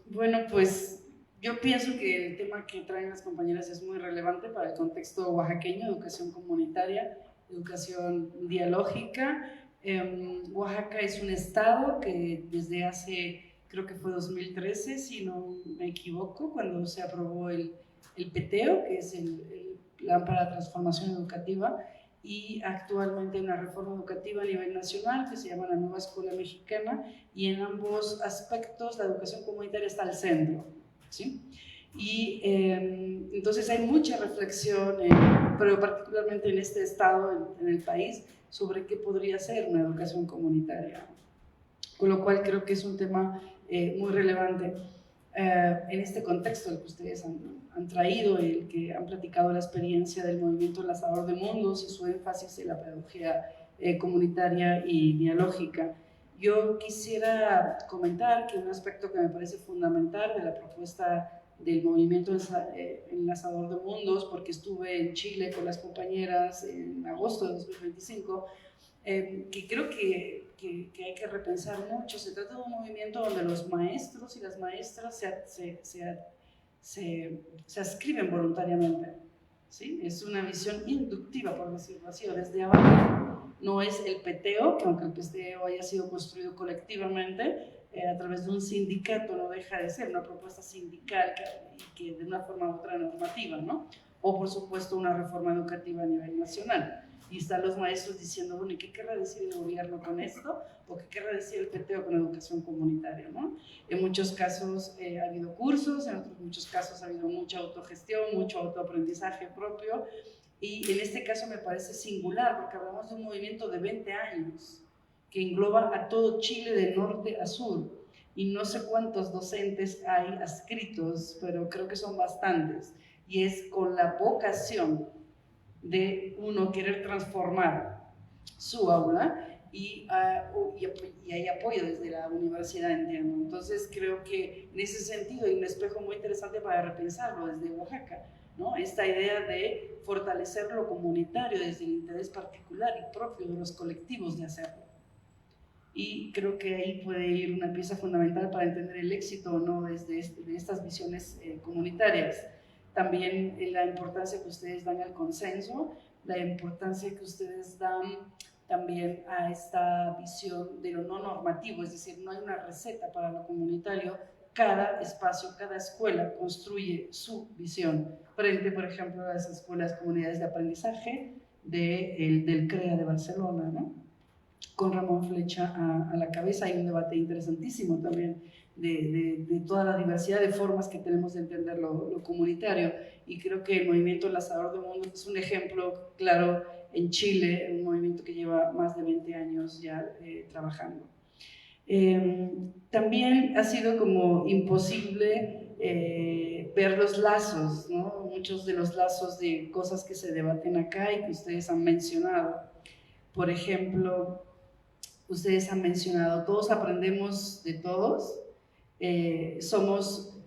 S1: Bueno, pues yo pienso que el tema que traen las compañeras es muy relevante para el contexto oaxaqueño: educación comunitaria, educación dialógica. Oaxaca es un estado que desde hace, creo que fue 2013, si no me equivoco, cuando se aprobó el PTEO, que es plan para la transformación educativa, y actualmente una reforma educativa a nivel nacional que se llama la Nueva Escuela Mexicana, y en ambos aspectos la educación comunitaria está al centro, ¿sí? Y entonces hay mucha reflexión, pero particularmente en este estado, en el país, sobre qué podría ser una educación comunitaria, con lo cual creo que es un tema muy relevante en este contexto el que ustedes han traído, el que han platicado la experiencia del movimiento Enlazador de Mundos y su énfasis en la pedagogía comunitaria y dialógica. Yo quisiera comentar que un aspecto que me parece fundamental de la propuesta del movimiento Enlazador de Mundos, porque estuve en Chile con las compañeras en agosto de 2025, que creo que hay que repensar mucho. Se trata de un movimiento donde los maestros y las maestras se adscriben voluntariamente, ¿sí? Es una visión inductiva, por decirlo así, o desde abajo. No es el peteo, que aunque el peteo haya sido construido colectivamente, a través de un sindicato, no deja de ser una propuesta sindical que de una forma u otra normativa, ¿no? O por supuesto una reforma educativa a nivel nacional. Y están los maestros diciendo, bueno, ¿y qué querrá decir el gobierno con esto? ¿O qué querrá decir el peteo con educación comunitaria, ¿no? En muchos casos ha habido cursos, en otros muchos casos ha habido mucha autogestión, mucho autoaprendizaje propio, y en este caso me parece singular porque hablamos de un movimiento de 20 años que engloba a todo Chile de norte a sur, y no sé cuántos docentes hay adscritos, pero creo que son bastantes, y es con la vocación de uno querer transformar su aula, y hay apoyo desde la universidad, entiendo. Entonces creo que en ese sentido hay un espejo muy interesante para repensarlo desde Oaxaca, ¿no? Esta idea de fortalecer lo comunitario desde el interés particular y propio de los colectivos de hacerlo. Y creo que ahí puede ir una pieza fundamental para entender el éxito o no desde de estas visiones comunitarias. También la importancia que ustedes dan al consenso, la importancia que ustedes dan también a esta visión de lo no normativo, es decir, no hay una receta para lo comunitario, cada espacio, cada escuela construye su visión, frente, por ejemplo, a las escuelas comunidades de aprendizaje del CREA de Barcelona, ¿no? Con Ramón Flecha a la cabeza. Hay un debate interesantísimo también de toda la diversidad de formas que tenemos de entender lo comunitario, y creo que el movimiento Enlazador de Mundos es un ejemplo claro en Chile, un movimiento que lleva más de 20 años ya trabajando. También ha sido como imposible ver los lazos, ¿no? Muchos de los lazos de cosas que se debaten acá y que ustedes han mencionado. Por ejemplo, ustedes han mencionado, todos aprendemos de todos, somos,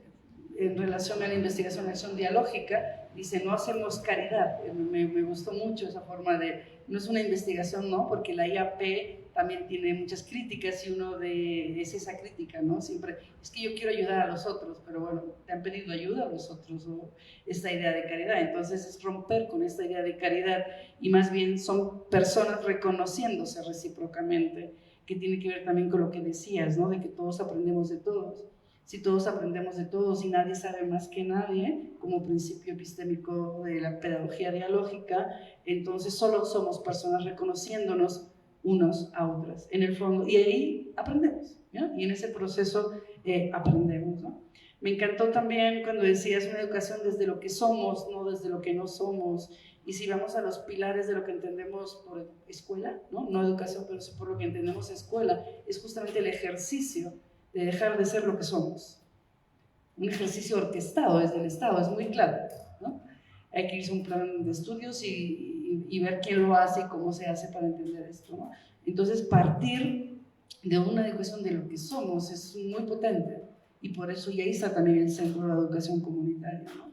S1: en relación a la investigación y acción dialógica, dice, no hacemos caridad. Me gustó mucho esa forma de, no es una investigación, ¿no? Porque la IAP también tiene muchas críticas, y uno es esa crítica, ¿no? Siempre, es que yo quiero ayudar a los otros, pero bueno, te han pedido ayuda a los otros, ¿no? Esta idea de caridad. Entonces es romper con esta idea de caridad, y más bien son personas reconociéndose recíprocamente, que tiene que ver también con lo que decías, ¿no? De que todos aprendemos de todos. Si todos aprendemos de todos y nadie sabe más que nadie, como principio epistémico de la pedagogía dialógica, entonces solo somos personas reconociéndonos unos a otras, en el fondo, y ahí aprendemos, ¿no? Y en ese proceso aprendemos, ¿no? Me encantó también cuando decías una educación desde lo que somos, no desde lo que no somos. Y si vamos a los pilares de lo que entendemos por escuela, no educación, pero sí por lo que entendemos escuela, es justamente el ejercicio de dejar de ser lo que somos. Un ejercicio orquestado desde el Estado, es muy claro, ¿no? Hay que irse a un plan de estudios y ver quién lo hace y cómo se hace para entender esto, ¿no? Entonces, partir de una educación de lo que somos es muy potente, y por eso ya está también el centro de la educación comunitaria, ¿no?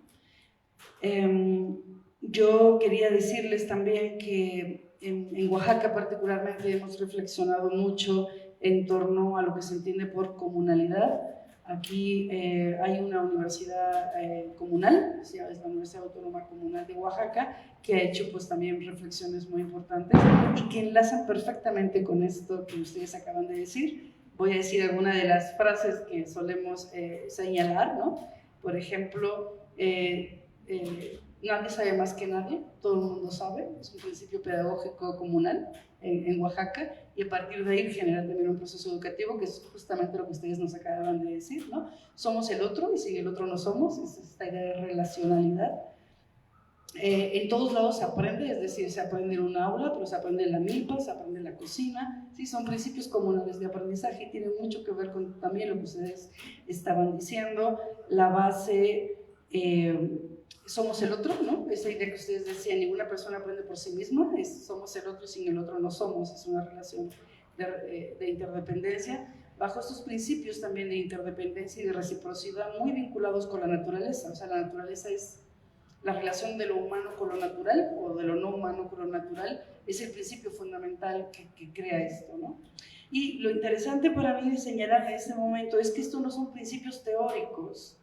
S1: Yo quería decirles también que en Oaxaca particularmente hemos reflexionado mucho en torno a lo que se entiende por comunalidad. Aquí hay una universidad comunal, es la Universidad Autónoma Comunal de Oaxaca, que ha hecho pues también reflexiones muy importantes y que enlazan perfectamente con esto que ustedes acaban de decir. Voy a decir algunas de las frases que solemos señalar, ¿no? Por ejemplo, nadie sabe más que nadie, todo el mundo sabe, es un principio pedagógico comunal en Oaxaca, y a partir de ahí genera también un proceso educativo, que es justamente lo que ustedes nos acaban de decir, ¿no? Somos el otro, y sin el otro no somos, es esta idea de relacionalidad. En todos lados se aprende, es decir, se aprende en un aula, pero se aprende en la milpa, se aprende en la cocina, ¿sí? Son principios comunales de aprendizaje y tienen mucho que ver con también lo que ustedes estaban diciendo, la base, somos el otro, ¿no? Esa idea que ustedes decían, ninguna persona aprende por sí misma, somos el otro y sin el otro no somos, es una relación de interdependencia. Bajo estos principios también de interdependencia y de reciprocidad muy vinculados con la naturaleza, o sea, la naturaleza es la relación de lo humano con lo natural o de lo no humano con lo natural, es el principio fundamental que crea esto, ¿no? Y lo interesante para mí de señalar en este momento es que estos no son principios teóricos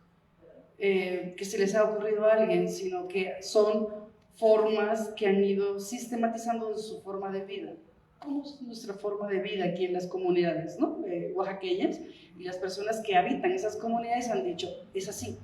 S1: que se les ha ocurrido a alguien, sino que son formas que han ido sistematizando en su forma de vida. ¿Cómo es nuestra forma de vida aquí en las comunidades, ¿no? Oaxaqueñas? Y las personas que habitan esas comunidades han dicho, es así.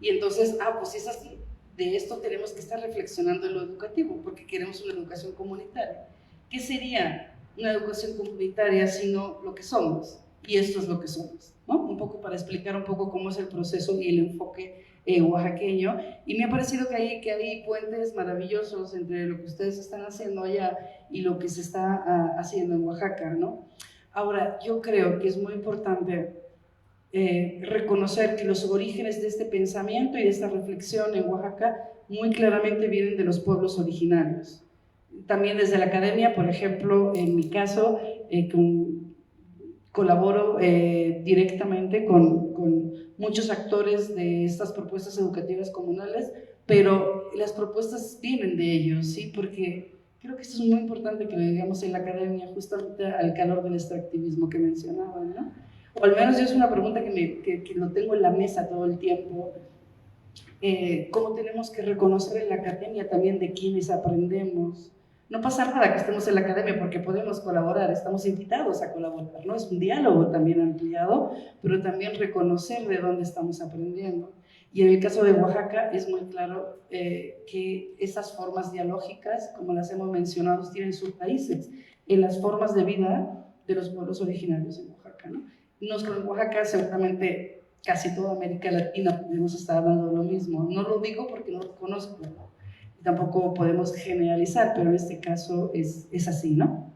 S1: Y entonces, pues si es así, de esto tenemos que estar reflexionando en lo educativo, porque queremos una educación comunitaria. ¿Qué sería una educación comunitaria sino lo que somos? Y esto es lo que somos, ¿no? Un poco para explicar un poco cómo es el proceso y el enfoque oaxaqueño. Y me ha parecido que hay puentes maravillosos entre lo que ustedes están haciendo allá y lo que se está haciendo en Oaxaca, ¿no? Ahora, yo creo que es muy importante reconocer que los orígenes de este pensamiento y de esta reflexión en Oaxaca muy claramente vienen de los pueblos originarios. También desde la academia, por ejemplo, en mi caso, colaboro directamente con muchos actores de estas propuestas educativas comunales, pero las propuestas vienen de ellos, ¿sí? Porque creo que esto es muy importante que lo digamos en la academia, justamente al calor del extractivismo que mencionaban, ¿no? O al menos yo es una pregunta que lo tengo en la mesa todo el tiempo. ¿Cómo tenemos que reconocer en la academia también de quienes aprendemos? No pasa nada que estemos en la academia porque podemos colaborar, estamos invitados a colaborar, ¿no? Es un diálogo también ampliado, pero también reconocer de dónde estamos aprendiendo. Y en el caso de Oaxaca es muy claro que esas formas dialógicas, como las hemos mencionado, tienen sus raíces en las formas de vida de los pueblos originarios en Oaxaca, ¿no? No solo en Oaxaca, seguramente casi toda América Latina podemos estar hablando de lo mismo. No lo digo porque no lo conozco, ¿no? Tampoco podemos generalizar, pero en este caso es así, ¿no?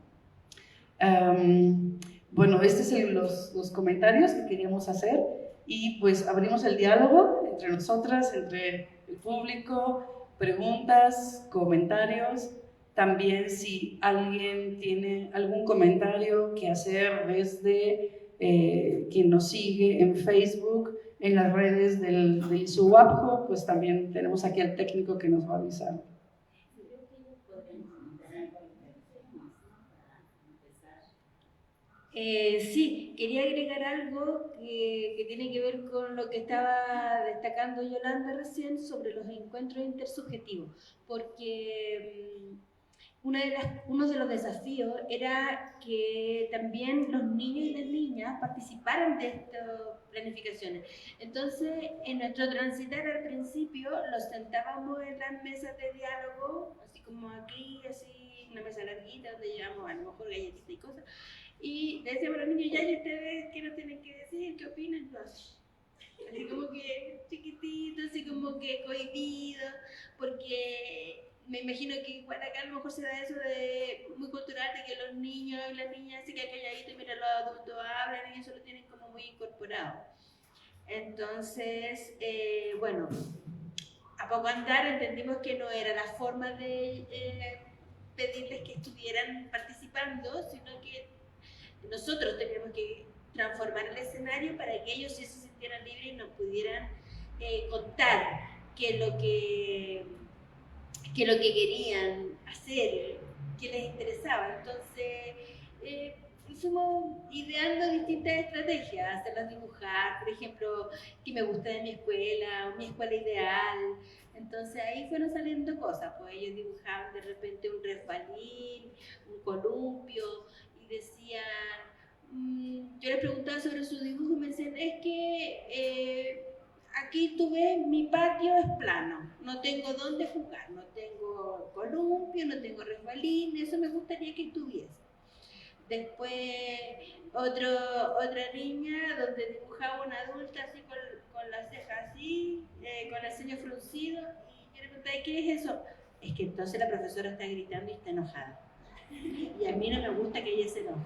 S1: Bueno, estos son los comentarios que queríamos hacer y pues abrimos el diálogo entre nosotras, entre el público, preguntas, comentarios. También si alguien tiene algún comentario que hacer desde quien nos sigue en Facebook, en las redes del ISUAPJO, pues también tenemos aquí al técnico que nos va a avisar.
S2: Sí, quería agregar algo que tiene que ver con lo que estaba destacando Yolanda recién sobre los encuentros intersubjetivos, porque uno de los desafíos era que también los niños y las niñas participaran de estas planificaciones. Entonces, en nuestro transitar al principio, los sentábamos en las mesas de diálogo, así como aquí, así, una mesa larguita donde llevamos a lo mejor galletitas y cosas, y decíamos a los niños, ya, ¿y ustedes qué nos tienen que decir? ¿Qué opinan? Así como que chiquitito, así como que cohibido, porque me imagino que igual acá a lo mejor se da eso de muy cultural, de que los niños y las niñas se quedan calladitos mientras los adultos hablan y eso lo tienen como muy incorporado. Entonces, bueno, a poco andar entendimos que no era la forma de pedirles que estuvieran participando, sino que nosotros teníamos que transformar el escenario para que ellos sí se sintieran libres y nos pudieran contar qué lo que querían hacer, qué les interesaba. Entonces, fuimos ideando distintas estrategias, hacerlas dibujar, por ejemplo, qué me gusta de mi escuela ideal. Entonces ahí fueron saliendo cosas, pues ellos dibujaban de repente un resbalín, un columpio, y decían, yo les preguntaba sobre su dibujo y me decían, es que
S7: aquí tú ves, mi patio es plano, no tengo dónde jugar, no tengo columpio, no tengo resbalín, eso me gustaría que tuviese. Después otra niña donde dibujaba una adulta así con las cejas así, con el ceño fruncido, y yo le preguntaba, ¿qué es eso? Es que entonces la profesora está gritando y está enojada. Y a mí no me gusta que ella se enoje.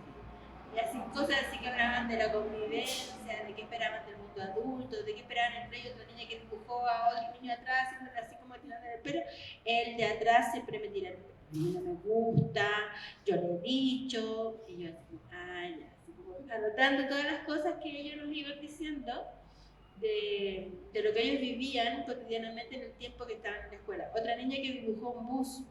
S7: Y así, cosas así que hablaban de la convivencia, de qué esperaban del mundo adulto, de qué esperaban entre ellos. Otra niña que dibujó a otro niño atrás, así como tirando el pelo. El de atrás siempre me tira el pelo. A mí no me gusta, yo le he dicho, y yo así, ya, así como anotando todas las cosas que ellos nos iban diciendo de lo que ellos vivían cotidianamente en el tiempo que estaban en la escuela. Otra niña que dibujó un bus,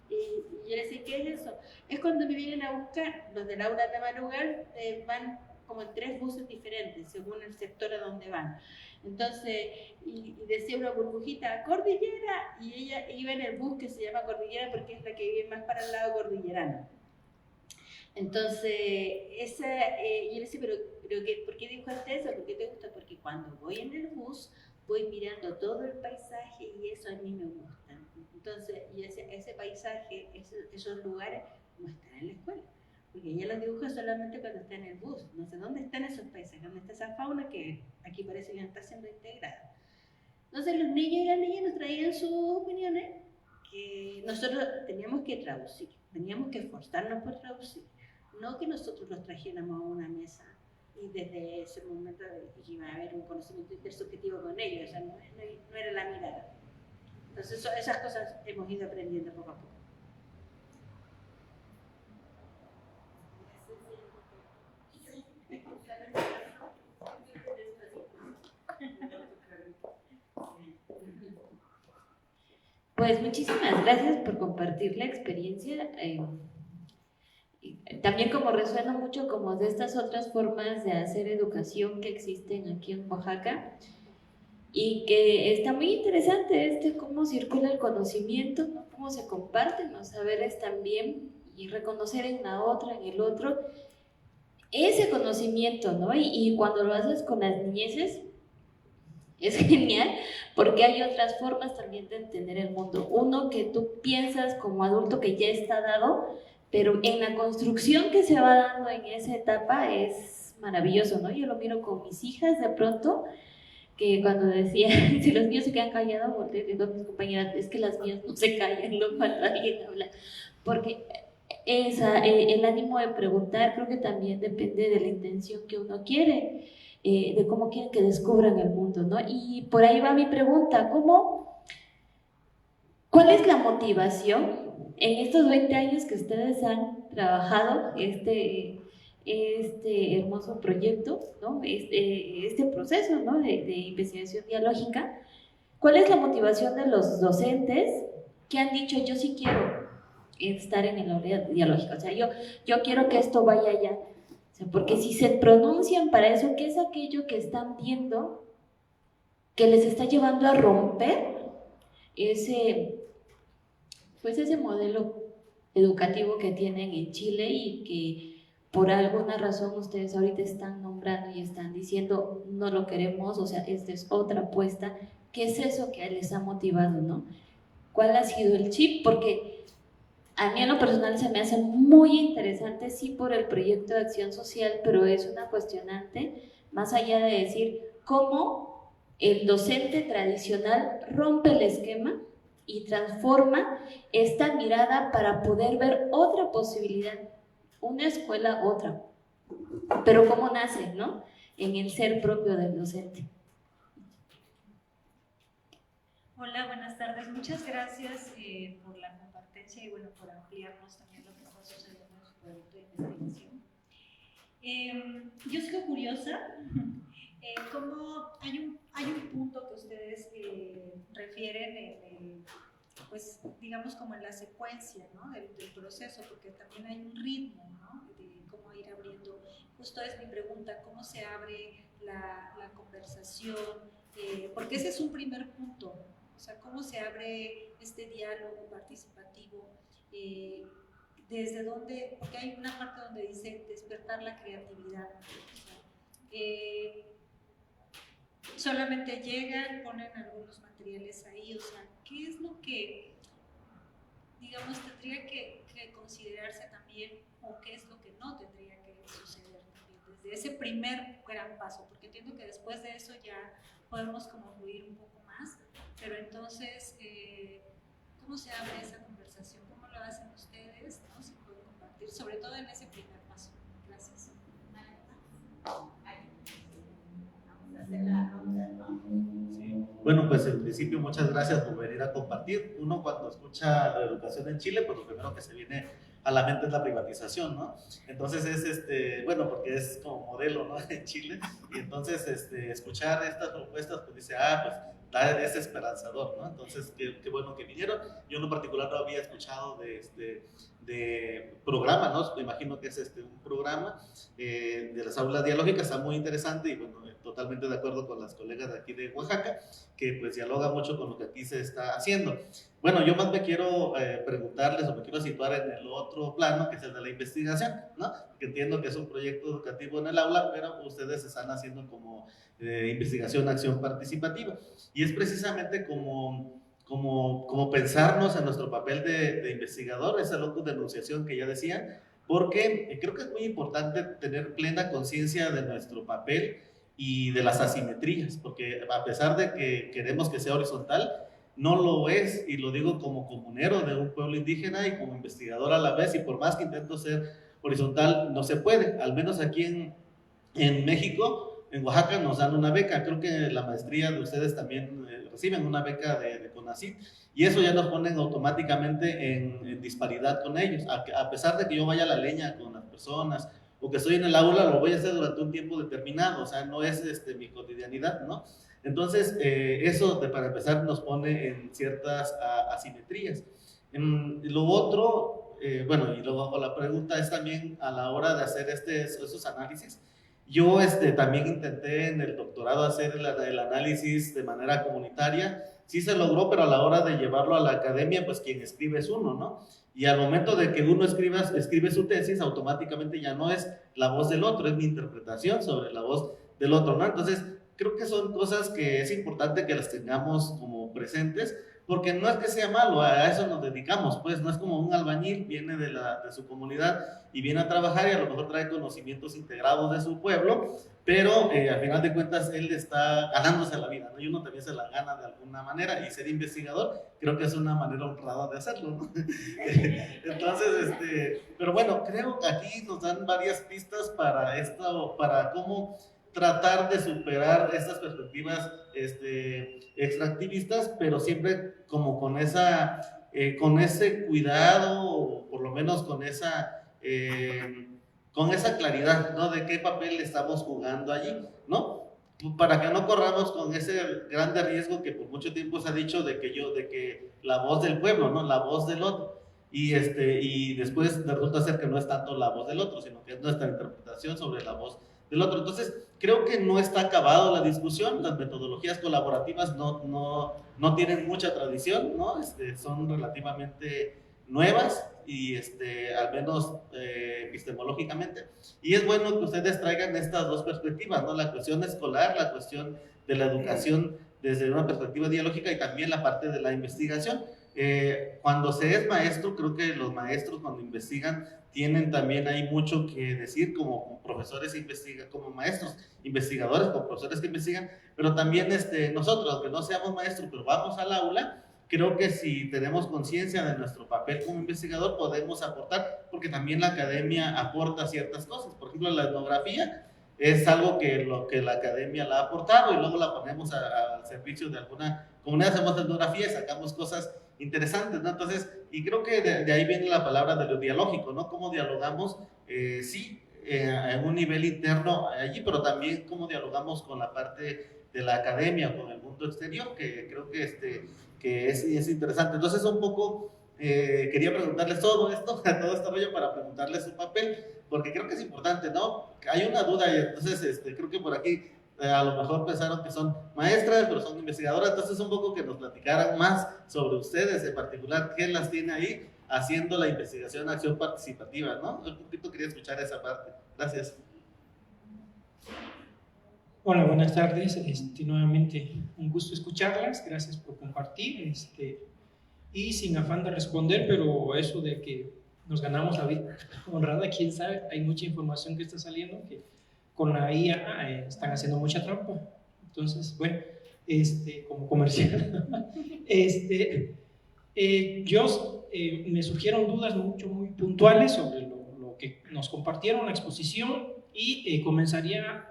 S7: y yo le decía, ¿qué es eso? Es cuando me vienen a buscar, los del aula de madrugar van como en 3 buses diferentes, según el sector a donde van. Entonces, y decía una burbujita, Cordillera, y ella iba en el bus que se llama Cordillera porque es la que vive más para el lado cordillerano. Entonces, yo le decía, pero ¿por qué dibujaste eso? ¿Por qué te gusta? Porque cuando voy en el bus, voy mirando todo el paisaje y eso a mí me gusta. Entonces, y ese paisaje, esos lugares, no están en la escuela. Porque ella los dibuja solamente cuando está en el bus. No sé dónde están esos paisajes, dónde está esa fauna que aquí parece que no está siendo integrada. Entonces, los niños y las niñas nos traían sus opiniones que nosotros teníamos que traducir, teníamos que esforzarnos por traducir. No que nosotros los trajéramos a una mesa y desde ese momento iba a haber un conocimiento intersubjetivo con ellos, o sea, no era la mirada. Entonces esas cosas hemos ido aprendiendo poco a poco.
S2: Pues muchísimas gracias por compartir la experiencia. También como resuena mucho como de estas otras formas de hacer educación que existen aquí en Oaxaca y que está muy interesante cómo circula el conocimiento, ¿no? Cómo se comparten los saberes también y reconocer en la otra, en el otro, ese conocimiento, ¿no? Y cuando lo haces con las niñeces es genial porque hay otras formas también de entender el mundo. Uno que tú piensas como adulto que ya está dado, pero en la construcción que se va dando en esa etapa es maravilloso, ¿no? Yo lo miro con mis hijas de pronto, que cuando decía, si los míos se quedan callados, volteo y digo a mis compañeras, es que las mías no se callan, no cuando alguien habla, porque el ánimo de preguntar creo que también depende de la intención que uno quiere, de cómo quieren que descubran el mundo, ¿no? Y por ahí va mi pregunta, ¿cuál es la motivación en estos 20 años que ustedes han trabajado este hermoso proyecto, ¿no? este proceso, ¿no? de investigación dialógica? ¿Cuál es la motivación de los docentes que han dicho, yo sí quiero estar en el área dialógica? O sea, yo quiero que esto vaya allá. O sea, porque si se pronuncian para eso, ¿qué es aquello que están viendo que les está llevando a romper ese modelo educativo que tienen en Chile y que por alguna razón ustedes ahorita están nombrando y están diciendo no lo queremos, o sea, esta es otra apuesta? ¿Qué es eso que les ha motivado, no? ¿Cuál ha sido el chip? Porque a mí en lo personal se me hace muy interesante, sí, por el proyecto de acción social, pero es una cuestionante, más allá de decir cómo el docente tradicional rompe el esquema y transforma esta mirada para poder ver otra posibilidad, una escuela, otra. Pero cómo nace, ¿no? En el ser propio del docente.
S8: Hola, buenas tardes. Muchas gracias por la compartencia y bueno, por ampliarnos también lo que está sucediendo en su proyecto de investigación. Yo sigo curiosa, cómo hay un punto que ustedes refieren, pues digamos como en la secuencia, ¿no? del proceso, porque también hay un ritmo, ¿no? De cómo ir abriendo. Justo es mi pregunta, ¿cómo se abre la conversación? Porque ese es un primer punto. O sea, cómo se abre este diálogo participativo, desde dónde, porque hay una parte donde dice despertar la creatividad. O sea, solamente llegan, ponen algunos materiales ahí, o sea, ¿qué es lo que, digamos, tendría que considerarse también, o qué es lo que no tendría que suceder también desde ese primer gran paso? Porque entiendo que después de eso ya podemos como fluir un poco más, pero entonces, ¿cómo se abre esa conversación? ¿Cómo lo hacen ustedes? ¿No? Si pueden compartir, sobre todo en ese primer paso. Gracias.
S9: Sí. Bueno, pues en principio muchas gracias por venir a compartir. Uno cuando escucha la educación en Chile, pues lo primero que se viene a la mente es la privatización, ¿no? Entonces es, bueno, porque es como modelo, ¿no? En Chile, y entonces escuchar estas propuestas, pues dice, pues es esperanzador, ¿no? Entonces, qué bueno que vinieron. Yo en lo particular no había escuchado de programa, ¿no? Me imagino que es un programa de las aulas dialógicas, está muy interesante y bueno, totalmente de acuerdo con las colegas de aquí de Oaxaca, que pues dialoga mucho con lo que aquí se está haciendo. Bueno, yo más me quiero preguntarles o me quiero situar en el otro plano, que es el de la investigación, ¿no? Que entiendo que es un proyecto educativo en el aula, pero ustedes están haciendo como investigación, acción participativa. Y es precisamente como pensarnos en nuestro papel de investigador, esa locus de enunciación que ya decían, porque creo que es muy importante tener plena conciencia de nuestro papel y de las asimetrías, porque a pesar de que queremos que sea horizontal, no lo es, y lo digo como comunero de un pueblo indígena y como investigador a la vez, y por más que intento ser horizontal, no se puede. Al menos aquí en México, en Oaxaca, nos dan una beca. Creo que la maestría de ustedes también reciben una beca de CONACYT, y eso ya nos ponen automáticamente en disparidad con ellos. A pesar de que yo vaya a la leña con las personas, o que estoy en el aula, lo voy a hacer durante un tiempo determinado, o sea, no es mi cotidianidad, ¿no? Entonces, eso para empezar nos pone en ciertas asimetrías. Lo otro, bueno, y luego la pregunta es también a la hora de hacer esos análisis. Yo también intenté en el doctorado hacer el análisis de manera comunitaria, sí se logró, pero a la hora de llevarlo a la academia, pues quien escribe es uno, ¿no? Y al momento de que uno escribe su tesis, automáticamente ya no es la voz del otro, es mi interpretación sobre la voz del otro, ¿no? Entonces, creo que son cosas que es importante que las tengamos como presentes, porque no es que sea malo, a eso nos dedicamos, pues no es como un albañil, viene de su comunidad y viene a trabajar y a lo mejor trae conocimientos integrados de su pueblo, pero al final de cuentas él está ganándose la vida, ¿no? Y uno también se la gana de alguna manera, y ser investigador creo que es una manera honrada de hacerlo, ¿no? Entonces, pero bueno, creo que aquí nos dan varias pistas para esto, para cómo tratar de superar estas perspectivas extractivistas, pero siempre como con ese cuidado, o por lo menos con esa claridad, ¿no? De qué papel estamos jugando allí, ¿no? Para que no corramos con ese grande riesgo que por mucho tiempo se ha dicho de que la voz del pueblo, ¿no? La voz del otro. Y después resulta ser que no es tanto la voz del otro, sino que es nuestra interpretación sobre la voz del otro. Entonces, creo que no está acabado la discusión. Las metodologías colaborativas no tienen mucha tradición, ¿no? Son relativamente nuevas y al menos epistemológicamente. Y es bueno que ustedes traigan estas dos perspectivas, ¿no? La cuestión escolar, la cuestión de la educación desde una perspectiva dialógica, y también la parte de la investigación. Cuando se es maestro, creo que los maestros cuando investigan tienen también ahí mucho que decir como profesores como maestros investigadores, como profesores que investigan, pero también nosotros, aunque no seamos maestros, pero vamos al aula, creo que si tenemos conciencia de nuestro papel como investigador podemos aportar, porque también la academia aporta ciertas cosas. Por ejemplo, la etnografía es algo que la academia la ha aportado y luego la ponemos al servicio de alguna comunidad, hacemos etnografía y sacamos cosas interesantes, ¿no? Entonces, y creo que de ahí viene la palabra de lo dialógico, ¿no? Cómo dialogamos, sí, en un nivel interno allí, pero también cómo dialogamos con la parte de la academia, con el mundo exterior, que creo que es interesante. Entonces, un poco quería preguntarles todo esto rollo para preguntarles su papel, porque creo que es importante, ¿no? Hay una duda y entonces creo que por aquí a lo mejor pensaron que son maestras, pero son investigadoras, entonces un poco que nos platicaran más sobre ustedes en particular, qué las tiene ahí haciendo la investigación, acción participativa, ¿no? Un poquito quería escuchar esa parte. Gracias.
S10: Hola, buenas tardes. Nuevamente un gusto escucharlas. Gracias por compartir. Y sin afán de responder, pero eso de que nos ganamos la vida honrada, quién sabe. Hay mucha información que está saliendo que con la IA están haciendo mucha trampa. Entonces, bueno, como comercial, me surgieron dudas muy puntuales sobre lo que nos compartieron la exposición y comenzaría,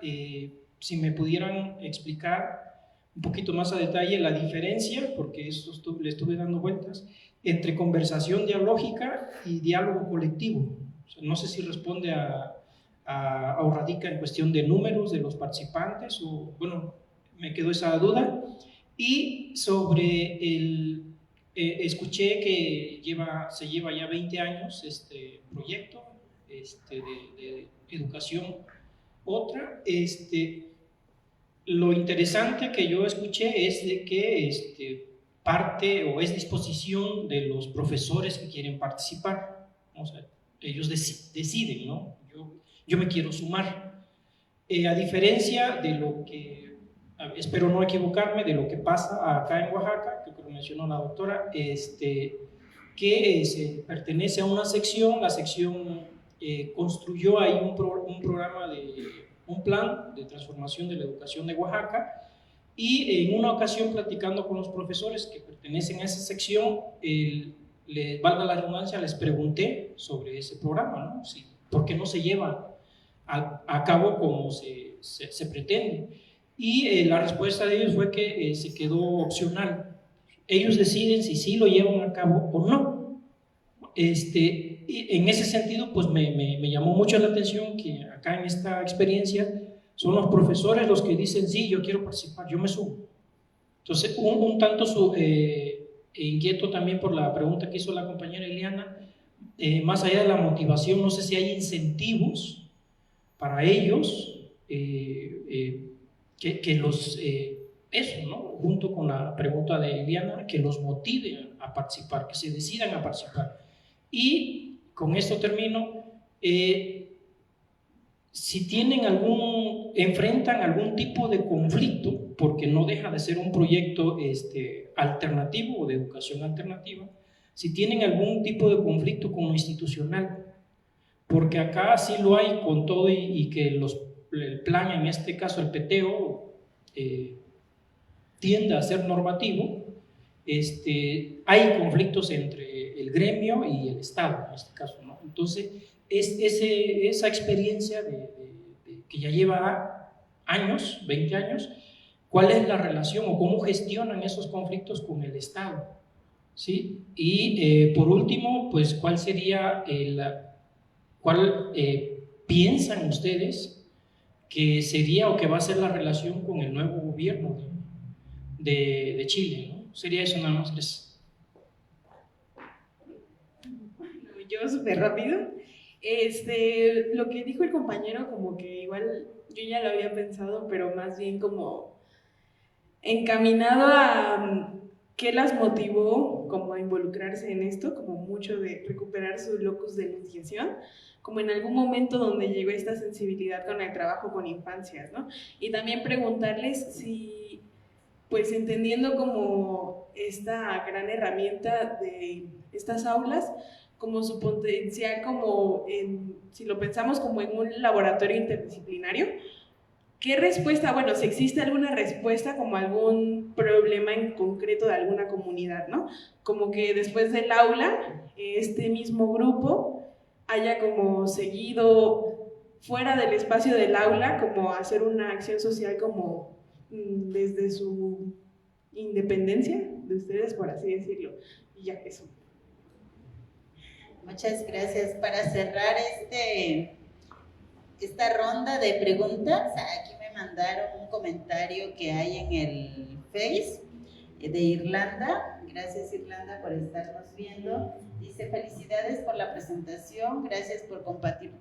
S10: si me pudieran explicar un poquito más a detalle la diferencia, porque eso le estuve dando vueltas, entre conversación dialógica y diálogo colectivo. O sea, no sé si responde o radica en cuestión de números de los participantes, o bueno, me quedó esa duda. Y sobre escuché que se lleva ya 20 años este proyecto de educación. Otra, lo interesante que yo escuché es de que parte o es disposición de los profesores que quieren participar. O sea, ellos deciden, ¿no? Yo me quiero sumar. A diferencia de lo que, espero no equivocarme, de lo que pasa acá en Oaxaca, que lo mencionó la doctora, que se pertenece a una sección, la sección construyó ahí un programa un plan de transformación de la educación de Oaxaca, y en una ocasión platicando con los profesores que pertenecen a esa sección, valga la redundancia, les pregunté sobre ese programa, ¿no? Sí, ¿por qué no se lleva a cabo como se pretende? Y la respuesta de ellos fue que se quedó opcional. Ellos deciden si sí lo llevan a cabo o no. En ese sentido, pues me llamó mucho la atención que acá en esta experiencia son los profesores los que dicen, sí, yo quiero participar, yo me sumo. Entonces, un tanto inquieto también por la pregunta que hizo la compañera Ileana, más allá de la motivación, no sé si hay incentivos para ellos que los, eso, ¿no? Junto con la pregunta de Ileana, que los motiven a participar, que se decidan a participar. Y con esto termino. Si enfrentan algún tipo de conflicto, porque no deja de ser un proyecto alternativo o de educación alternativa, si tienen algún tipo de conflicto con lo institucional, porque acá sí lo hay con todo y que el plan, en este caso el PTO, tiende a ser normativo, hay conflictos entre el gremio y el Estado, en este caso, ¿no? Entonces, esa experiencia que ya lleva años, 20 años, ¿cuál es la relación o cómo gestionan esos conflictos con el Estado? ¿Sí? Y por último, pues, ¿cuál sería cuál piensan ustedes que sería o que va a ser la relación con el nuevo gobierno de Chile, ¿no? Sería eso nada más. Gracias.
S11: Yo súper rápido. Lo que dijo el compañero, como que igual yo ya lo había pensado, pero más bien como encaminado a qué las motivó como a involucrarse en esto, como mucho de recuperar su locus de enunciación, como en algún momento donde llegó esta sensibilidad con el trabajo con infancias, ¿no? Y también preguntarles si, pues entendiendo como esta gran herramienta de estas aulas, como su potencial, como si lo pensamos como en un laboratorio interdisciplinario, ¿qué respuesta? Bueno, si existe alguna respuesta como algún problema en concreto de alguna comunidad, ¿no? Como que después del aula, este mismo grupo haya como seguido fuera del espacio del aula, como hacer una acción social como desde su independencia de ustedes, por así decirlo, y ya eso.
S6: Muchas gracias. Para cerrar esta ronda de preguntas, aquí me mandaron un comentario que hay en el Face de Irlanda. Gracias, Irlanda, por estarnos viendo. Dice: felicidades por la presentación, gracias por compartir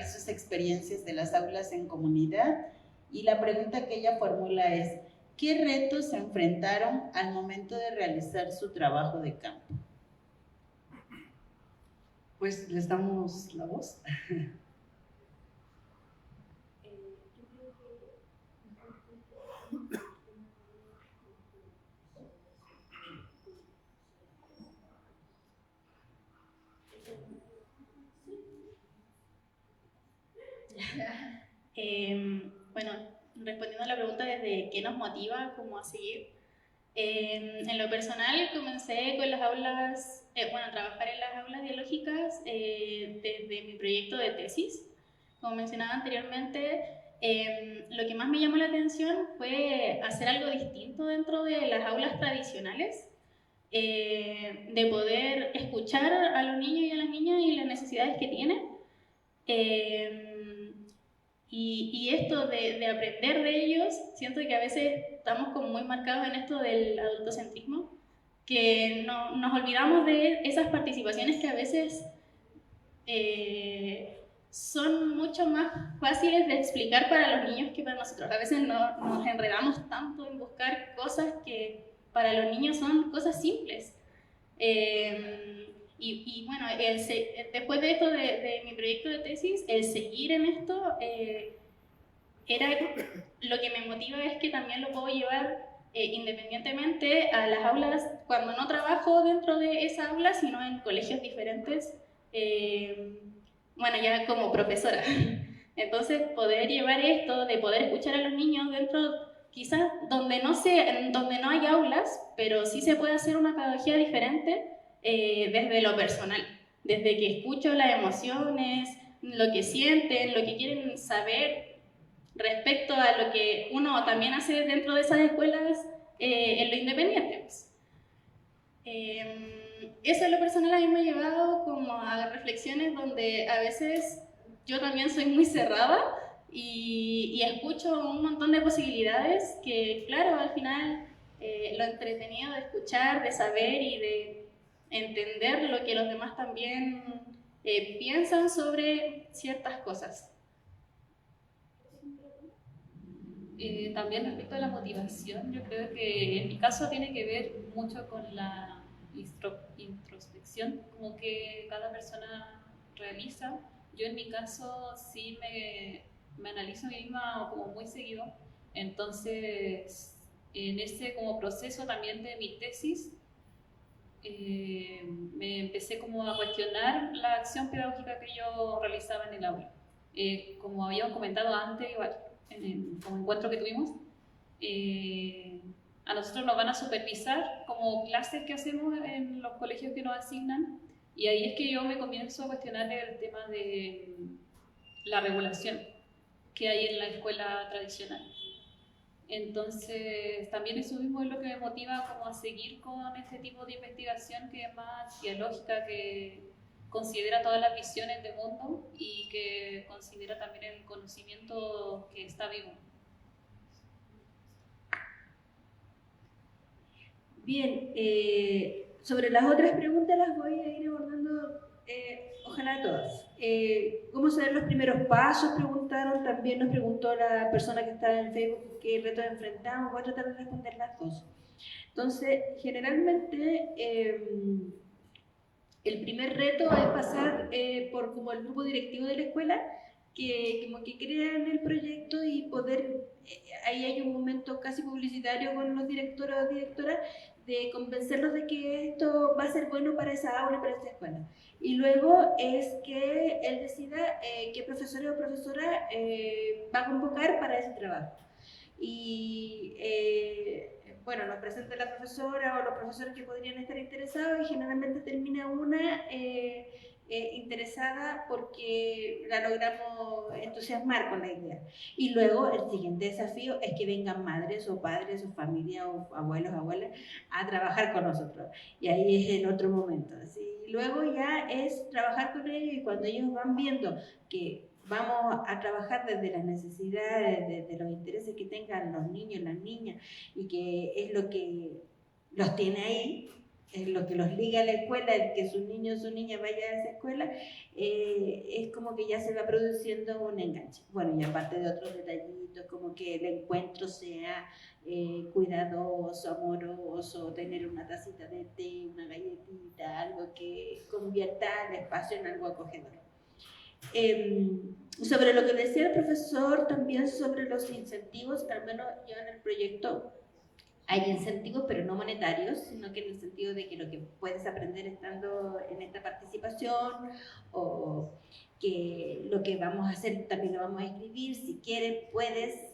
S6: sus experiencias de las aulas en comunidad. Y la pregunta que ella formula es: ¿qué retos se enfrentaron al momento de realizar su trabajo de campo?
S1: Pues les damos la voz.
S5: Bueno, respondiendo a la pregunta desde qué nos motiva como a seguir, en lo personal comencé con las aulas, trabajar en las aulas biológicas desde mi proyecto de tesis. Como mencionaba anteriormente, lo que más me llamó la atención fue hacer algo distinto dentro de las aulas tradicionales, de poder escuchar a los niños y a las niñas y las necesidades que tienen. Y esto de aprender de ellos, siento que a veces estamos como muy marcados en esto del adultocentrismo, que nos olvidamos de esas participaciones que a veces son mucho más fáciles de explicar para los niños que para nosotros. A veces nos enredamos tanto en buscar cosas que para los niños son cosas simples. Y bueno, después de esto de mi proyecto de tesis, el seguir en esto era lo que me motiva, es que también lo puedo llevar independientemente a las aulas, cuando no trabajo dentro de esa aula, sino en colegios diferentes, ya como profesora. Entonces, poder llevar esto, de poder escuchar a los niños dentro, quizás donde no hay aulas, pero sí se puede hacer una pedagogía diferente, desde lo personal, desde que escucho las emociones, lo que sienten, lo que quieren saber respecto a lo que uno también hace dentro de esas escuelas en lo independiente. Pues. Eso en lo personal a mí me ha llevado como a reflexiones donde a veces yo también soy muy cerrada y escucho un montón de posibilidades que, claro, al final lo entretenido de escuchar, de saber y de entender lo que los demás también piensan sobre ciertas cosas.
S4: También respecto a la motivación, yo creo que en mi caso tiene que ver mucho con la introspección como que cada persona realiza. Yo en mi caso sí me analizo a mí misma como muy seguido, entonces en ese como proceso también de mi tesis me empecé como a cuestionar la acción pedagógica que yo realizaba en el aula. Como habíamos comentado antes, igual, en el como encuentro que tuvimos, a nosotros nos van a supervisar como clases que hacemos en los colegios que nos asignan, y ahí es que yo me comienzo a cuestionar el tema de la regulación que hay en la escuela tradicional. Entonces, también eso mismo es lo que me motiva como a seguir con este tipo de investigación que es más dialógica, que considera todas las visiones del mundo y que considera también el conocimiento que está vivo.
S2: Bien, sobre las otras preguntas las voy a ir abordando, ojalá todas. ¿Cómo se ven los primeros pasos? Preguntaron, también nos preguntó la persona que está en Facebook qué retos enfrentamos. Voy a tratar de responder las dos. Entonces, generalmente el primer reto es pasar por como el grupo directivo de la escuela, que como que crean el proyecto y poder, ahí hay un momento casi publicitario con los directores o directoras, de convencerlos de que esto va a ser bueno para esa aula, para esa escuela. Y luego es que él decida qué profesor o profesora va a convocar para ese trabajo. Y nos presenta la profesora o los profesores que podrían estar interesados, y generalmente termina una interesada porque la logramos entusiasmar con la idea. Y luego el siguiente desafío es que vengan madres o padres o familia o abuelos o abuelas a trabajar con nosotros, y ahí es el otro momento. ¿Sí? Luego ya es trabajar con ellos, y cuando ellos van viendo que vamos a trabajar desde las necesidades, desde los intereses que tengan los niños, las niñas, y que es lo que los tiene ahí, es lo que los liga a la escuela, el que sus niños o su niña vaya a esa escuela, es como que ya se va produciendo un enganche. Bueno, y aparte de otros detallitos, como que el encuentro sea cuidadoso, amoroso, tener una tacita de té, una galletita, algo que convierta el espacio en algo acogedor. Sobre lo que decía el profesor, también sobre los incentivos, al menos yo en el proyecto hay incentivos, pero no monetarios, sino que en el sentido de que lo que puedes aprender estando en esta participación, o
S7: que lo que vamos a hacer también lo vamos a escribir. Si quieres, puedes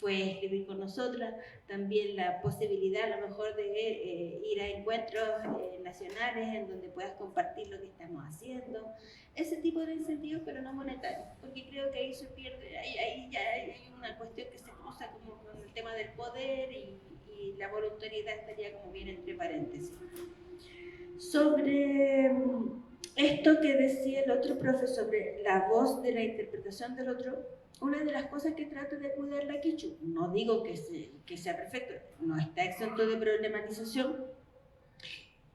S7: escribir con nosotras. También la posibilidad a lo mejor de ir a encuentros nacionales en donde puedas compartir lo que estamos haciendo. Ese tipo de incentivos, pero no monetarios, porque creo que ahí se pierde, ahí ya hay una cuestión que se cruza como con el tema del poder y la voluntariedad estaría como bien entre paréntesis. Sobre esto que decía el otro profe sobre la voz de la interpretación del otro, una de las cosas que trato de cuidar la Quichu, no digo que sea perfecto, no está exento de problematización,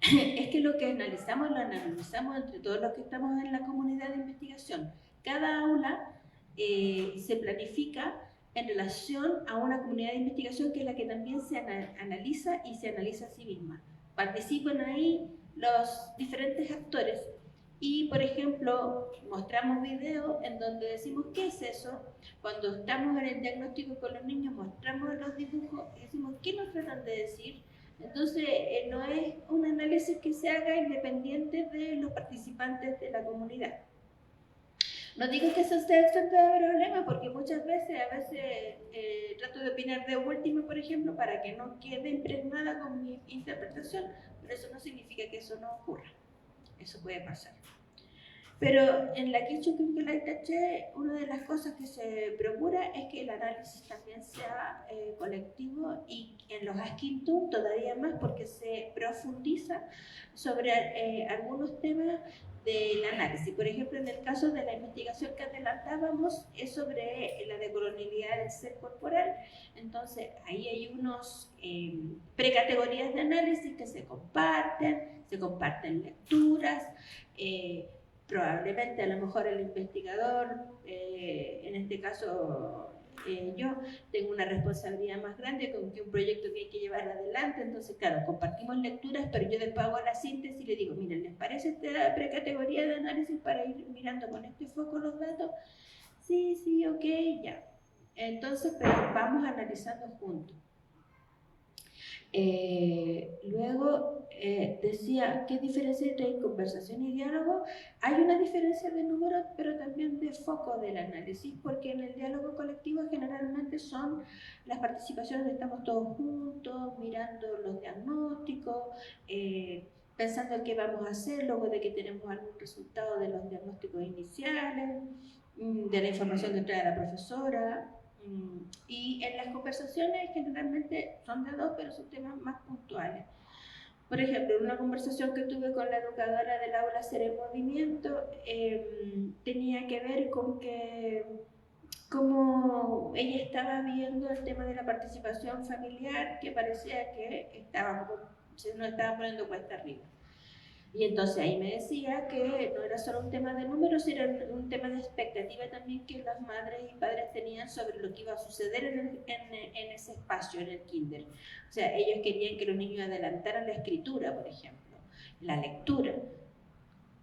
S7: es que lo que analizamos, lo analizamos entre todos los que estamos en la comunidad de investigación. Cada aula se planifica en relación a una comunidad de investigación que es la que también se analiza y se analiza a sí misma. Participan ahí los diferentes actores y, por ejemplo, mostramos videos en donde decimos ¿qué es eso? Cuando estamos en el diagnóstico con los niños mostramos los dibujos y decimos ¿qué nos tratan de decir? Entonces, no es un análisis que se haga independiente de los participantes de la comunidad. No digo que eso sea exento de problema, porque muchas veces, trato de opinar de último, por ejemplo, para que no quede impregnada con mi interpretación, pero eso no significa que eso no ocurra. Eso puede pasar. Pero en la Quichu Quinquelay-Taché, una de las cosas que se procura es que el análisis también sea colectivo y en los Asquintún todavía más porque se profundiza sobre algunos temas del análisis. Por ejemplo, en el caso de la investigación que adelantábamos es sobre la decolonialidad del ser corporal. Entonces, ahí hay unos precategorías de análisis que se comparten lecturas, probablemente a lo mejor el investigador, en este caso yo, tengo una responsabilidad más grande con que un proyecto que hay que llevar adelante, entonces claro, compartimos lecturas, pero yo después hago la síntesis y le digo, miren, ¿les parece esta precategoría de análisis para ir mirando con este foco los datos? Sí, ok, ya. Entonces, pero vamos analizando juntos. Luego decía, ¿qué diferencia entre conversación y diálogo? Hay una diferencia de número, pero también de foco del análisis, porque en el diálogo colectivo generalmente son las participaciones de estamos todos juntos, mirando los diagnósticos, pensando qué vamos a hacer luego de que tenemos algún resultado de los diagnósticos iniciales, de la información que trae la profesora. Y en las conversaciones generalmente son de dos, pero son temas más puntuales. Por ejemplo, en una conversación que tuve con la educadora del aula Ser en Movimiento, tenía que ver con que cómo ella estaba viendo el tema de la participación familiar, que parecía que se nos estaba poniendo cuesta arriba. Y entonces ahí me decía que no era solo un tema de números, era un tema de expectativa también que las madres y padres tenían sobre lo que iba a suceder en ese espacio, en el kinder. O sea, ellos querían que los niños adelantaran la escritura, por ejemplo, la lectura.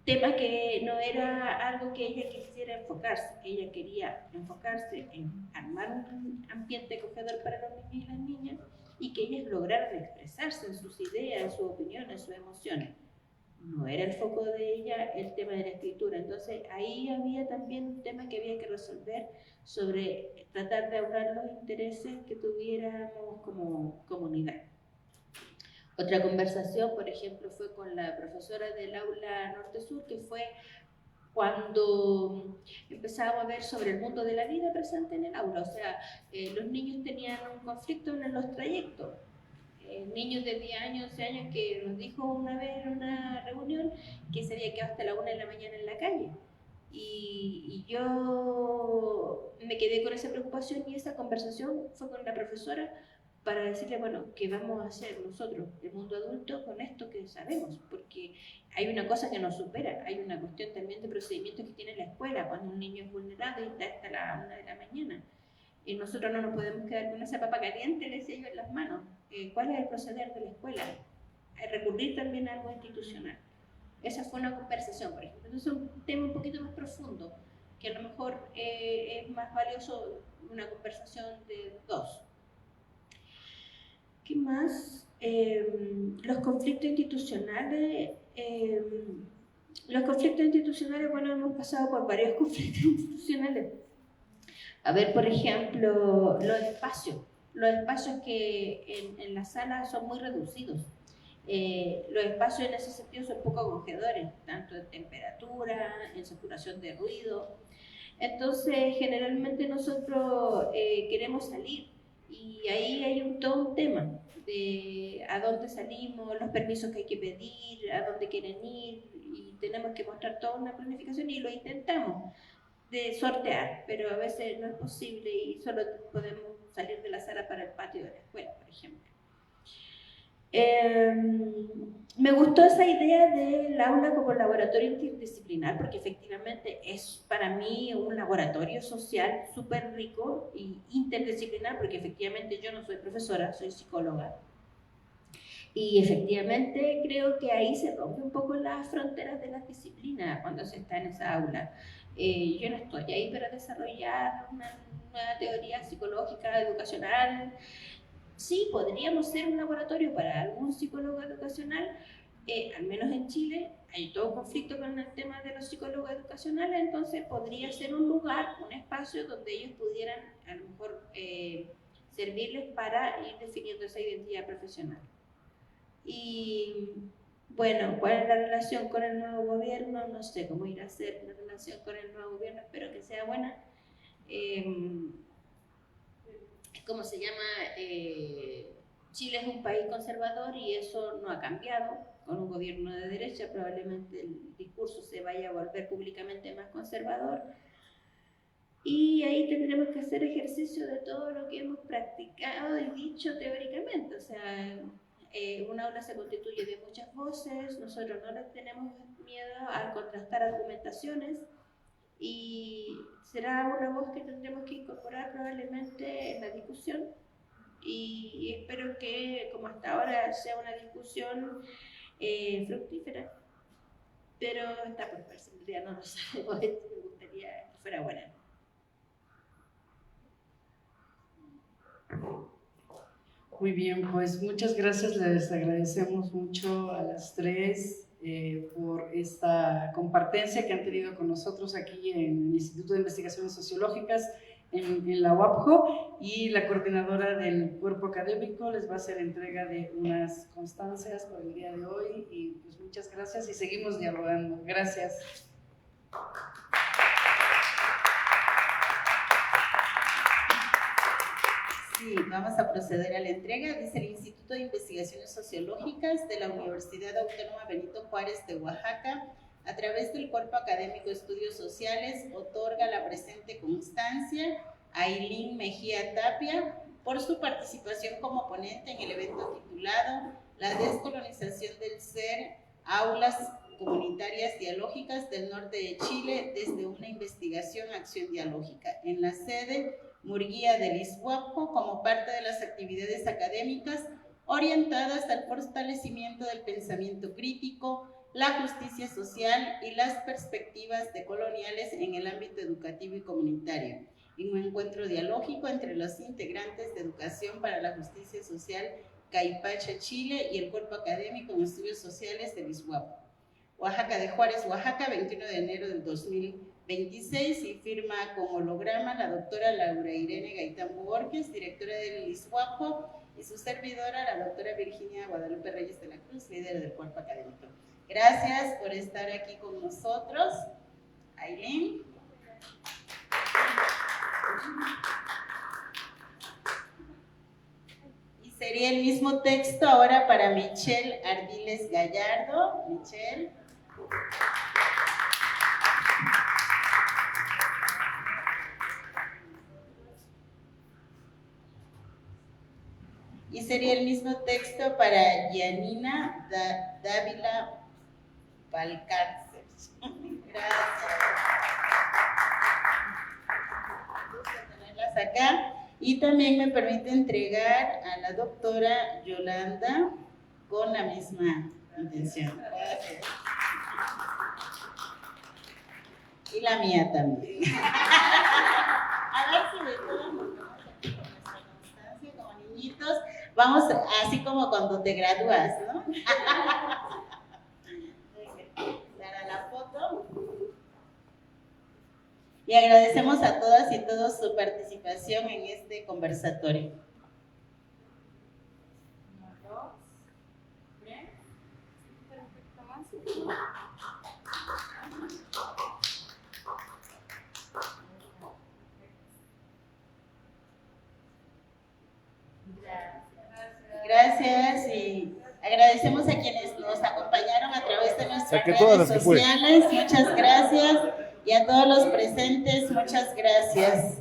S7: Tema que no era algo que ella quisiera enfocarse. Ella quería enfocarse en armar un ambiente acogedor para los niños y las niñas y que ellas lograran expresarse en sus ideas, en sus opiniones, en sus emociones. No era el foco de ella el tema de la escritura. Entonces ahí había también un tema que había que resolver sobre tratar de ahorrar los intereses que tuviéramos como comunidad. Otra conversación, por ejemplo, fue con la profesora del aula norte-sur, que fue cuando empezábamos a ver sobre el mundo de la vida presente en el aula. O sea, los niños tenían un conflicto en los trayectos. Niños de 10 años, 11 años, que nos dijo una vez en una reunión que se había quedado hasta la 1 de la mañana en la calle. Y yo me quedé con esa preocupación y esa conversación fue con la profesora para decirle, bueno, ¿qué vamos a hacer nosotros, el mundo adulto, con esto que sabemos? Porque hay una cosa que nos supera, hay una cuestión también de procedimientos que tiene la escuela cuando un niño es vulnerado y está hasta la 1 de la mañana. Y nosotros no nos podemos quedar con esa papa caliente, le decía yo, en las manos. ¿Cuál es el proceder de la escuela? Recurrir también a algo institucional. Esa fue una conversación, por ejemplo. Entonces, un tema un poquito más profundo, que a lo mejor es más valioso una conversación de dos. ¿Qué más? Los conflictos institucionales Los conflictos institucionales, bueno, hemos pasado por varios conflictos institucionales. A ver, por ejemplo, los espacios que en la sala son muy reducidos. Los espacios en ese sentido son poco acogedores, tanto en temperatura, en saturación de ruido. Entonces, generalmente nosotros queremos salir y ahí hay todo un tema de a dónde salimos, los permisos que hay que pedir, a dónde quieren ir, y tenemos que mostrar toda una planificación y lo intentamos de sortear, pero a veces no es posible y solo podemos salir de la sala para el patio de la escuela, por ejemplo. Me gustó esa idea del aula como laboratorio interdisciplinar, porque efectivamente es para mí un laboratorio social súper rico y interdisciplinar, porque efectivamente yo no soy profesora, soy psicóloga. Y efectivamente creo que ahí se rompe un poco las fronteras de las disciplinas cuando se está en esa aula. Yo no estoy ahí para desarrollar una nueva teoría psicológica, educacional. Sí, podríamos ser un laboratorio para algún psicólogo educacional, al menos en Chile hay todo conflicto con el tema de los psicólogos educacionales, entonces podría ser un lugar, un espacio donde ellos pudieran a lo mejor servirles para ir definiendo esa identidad profesional. Y bueno, ¿cuál es la relación con el nuevo gobierno? No sé cómo irá a ser la relación con el nuevo gobierno, espero que sea buena. ¿Cómo se llama? Chile es un país conservador y eso no ha cambiado. Con un gobierno de derecha probablemente el discurso se vaya a volver públicamente más conservador. Y ahí tendremos que hacer ejercicio de todo lo que hemos practicado y dicho teóricamente. O sea, un aula se constituye de muchas voces, nosotros no les tenemos miedo a contrastar argumentaciones y será una voz que tendremos que incorporar probablemente en la discusión y espero que como hasta ahora sea una discusión fructífera, pero está por verse, en realidad no lo sabemos, me gustaría que fuera buena.
S1: Muy bien, pues muchas gracias, les agradecemos mucho a las tres por esta compartencia que han tenido con nosotros aquí en el Instituto de Investigaciones Sociológicas en la UAPJO, y la coordinadora del cuerpo académico les va a hacer entrega de unas constancias por el día de hoy y pues muchas gracias y seguimos dialogando. Gracias.
S6: Sí, vamos a proceder a la entrega. Dice: el Instituto de Investigaciones Sociológicas de la Universidad Autónoma Benito Juárez de Oaxaca, a través del Cuerpo Académico de Estudios Sociales, otorga la presente constancia a Ailín Mejía Tapia por su participación como ponente en el evento titulado La descolonización del ser, aulas comunitarias dialógicas del norte de Chile desde una investigación acción dialógica, en la sede Murguía del ISUAPJO, como parte de las actividades académicas orientadas al fortalecimiento del pensamiento crítico, la justicia social y las perspectivas decoloniales en el ámbito educativo y comunitario, en un encuentro dialógico entre los integrantes de Educación para la Justicia Social Caipacha, Chile, y el Cuerpo Académico en Estudios Sociales del ISUAPJO. Oaxaca de Juárez, Oaxaca, 21 de enero del 2026, y firma con holograma la doctora Laura Irene Gaitán Borges, directora del ISUAPJO, y su servidora, la doctora Virginia Guadalupe Reyes de la Cruz, líder del cuerpo académico. Gracias por estar aquí con nosotros. Ailín. Y sería el mismo texto ahora para Michelle Ardiles Gallardo. Michelle. Y sería el mismo texto para Yanina Dávila Valcárcel. Gracias. Gusto tenerlas acá. Y también me permite entregar a la doctora Yolanda con la misma intención. Gracias. Y la mía también. A ver si de todos nos vamos aquí con nuestra constancia como niñitos. Vamos así como cuando te gradúas, ¿no? Para la foto. y agradecemos a todas y todos su participación en este conversatorio. Gracias y agradecemos a quienes nos acompañaron a través de nuestras redes sociales. Muchas gracias y a todos los presentes, muchas gracias.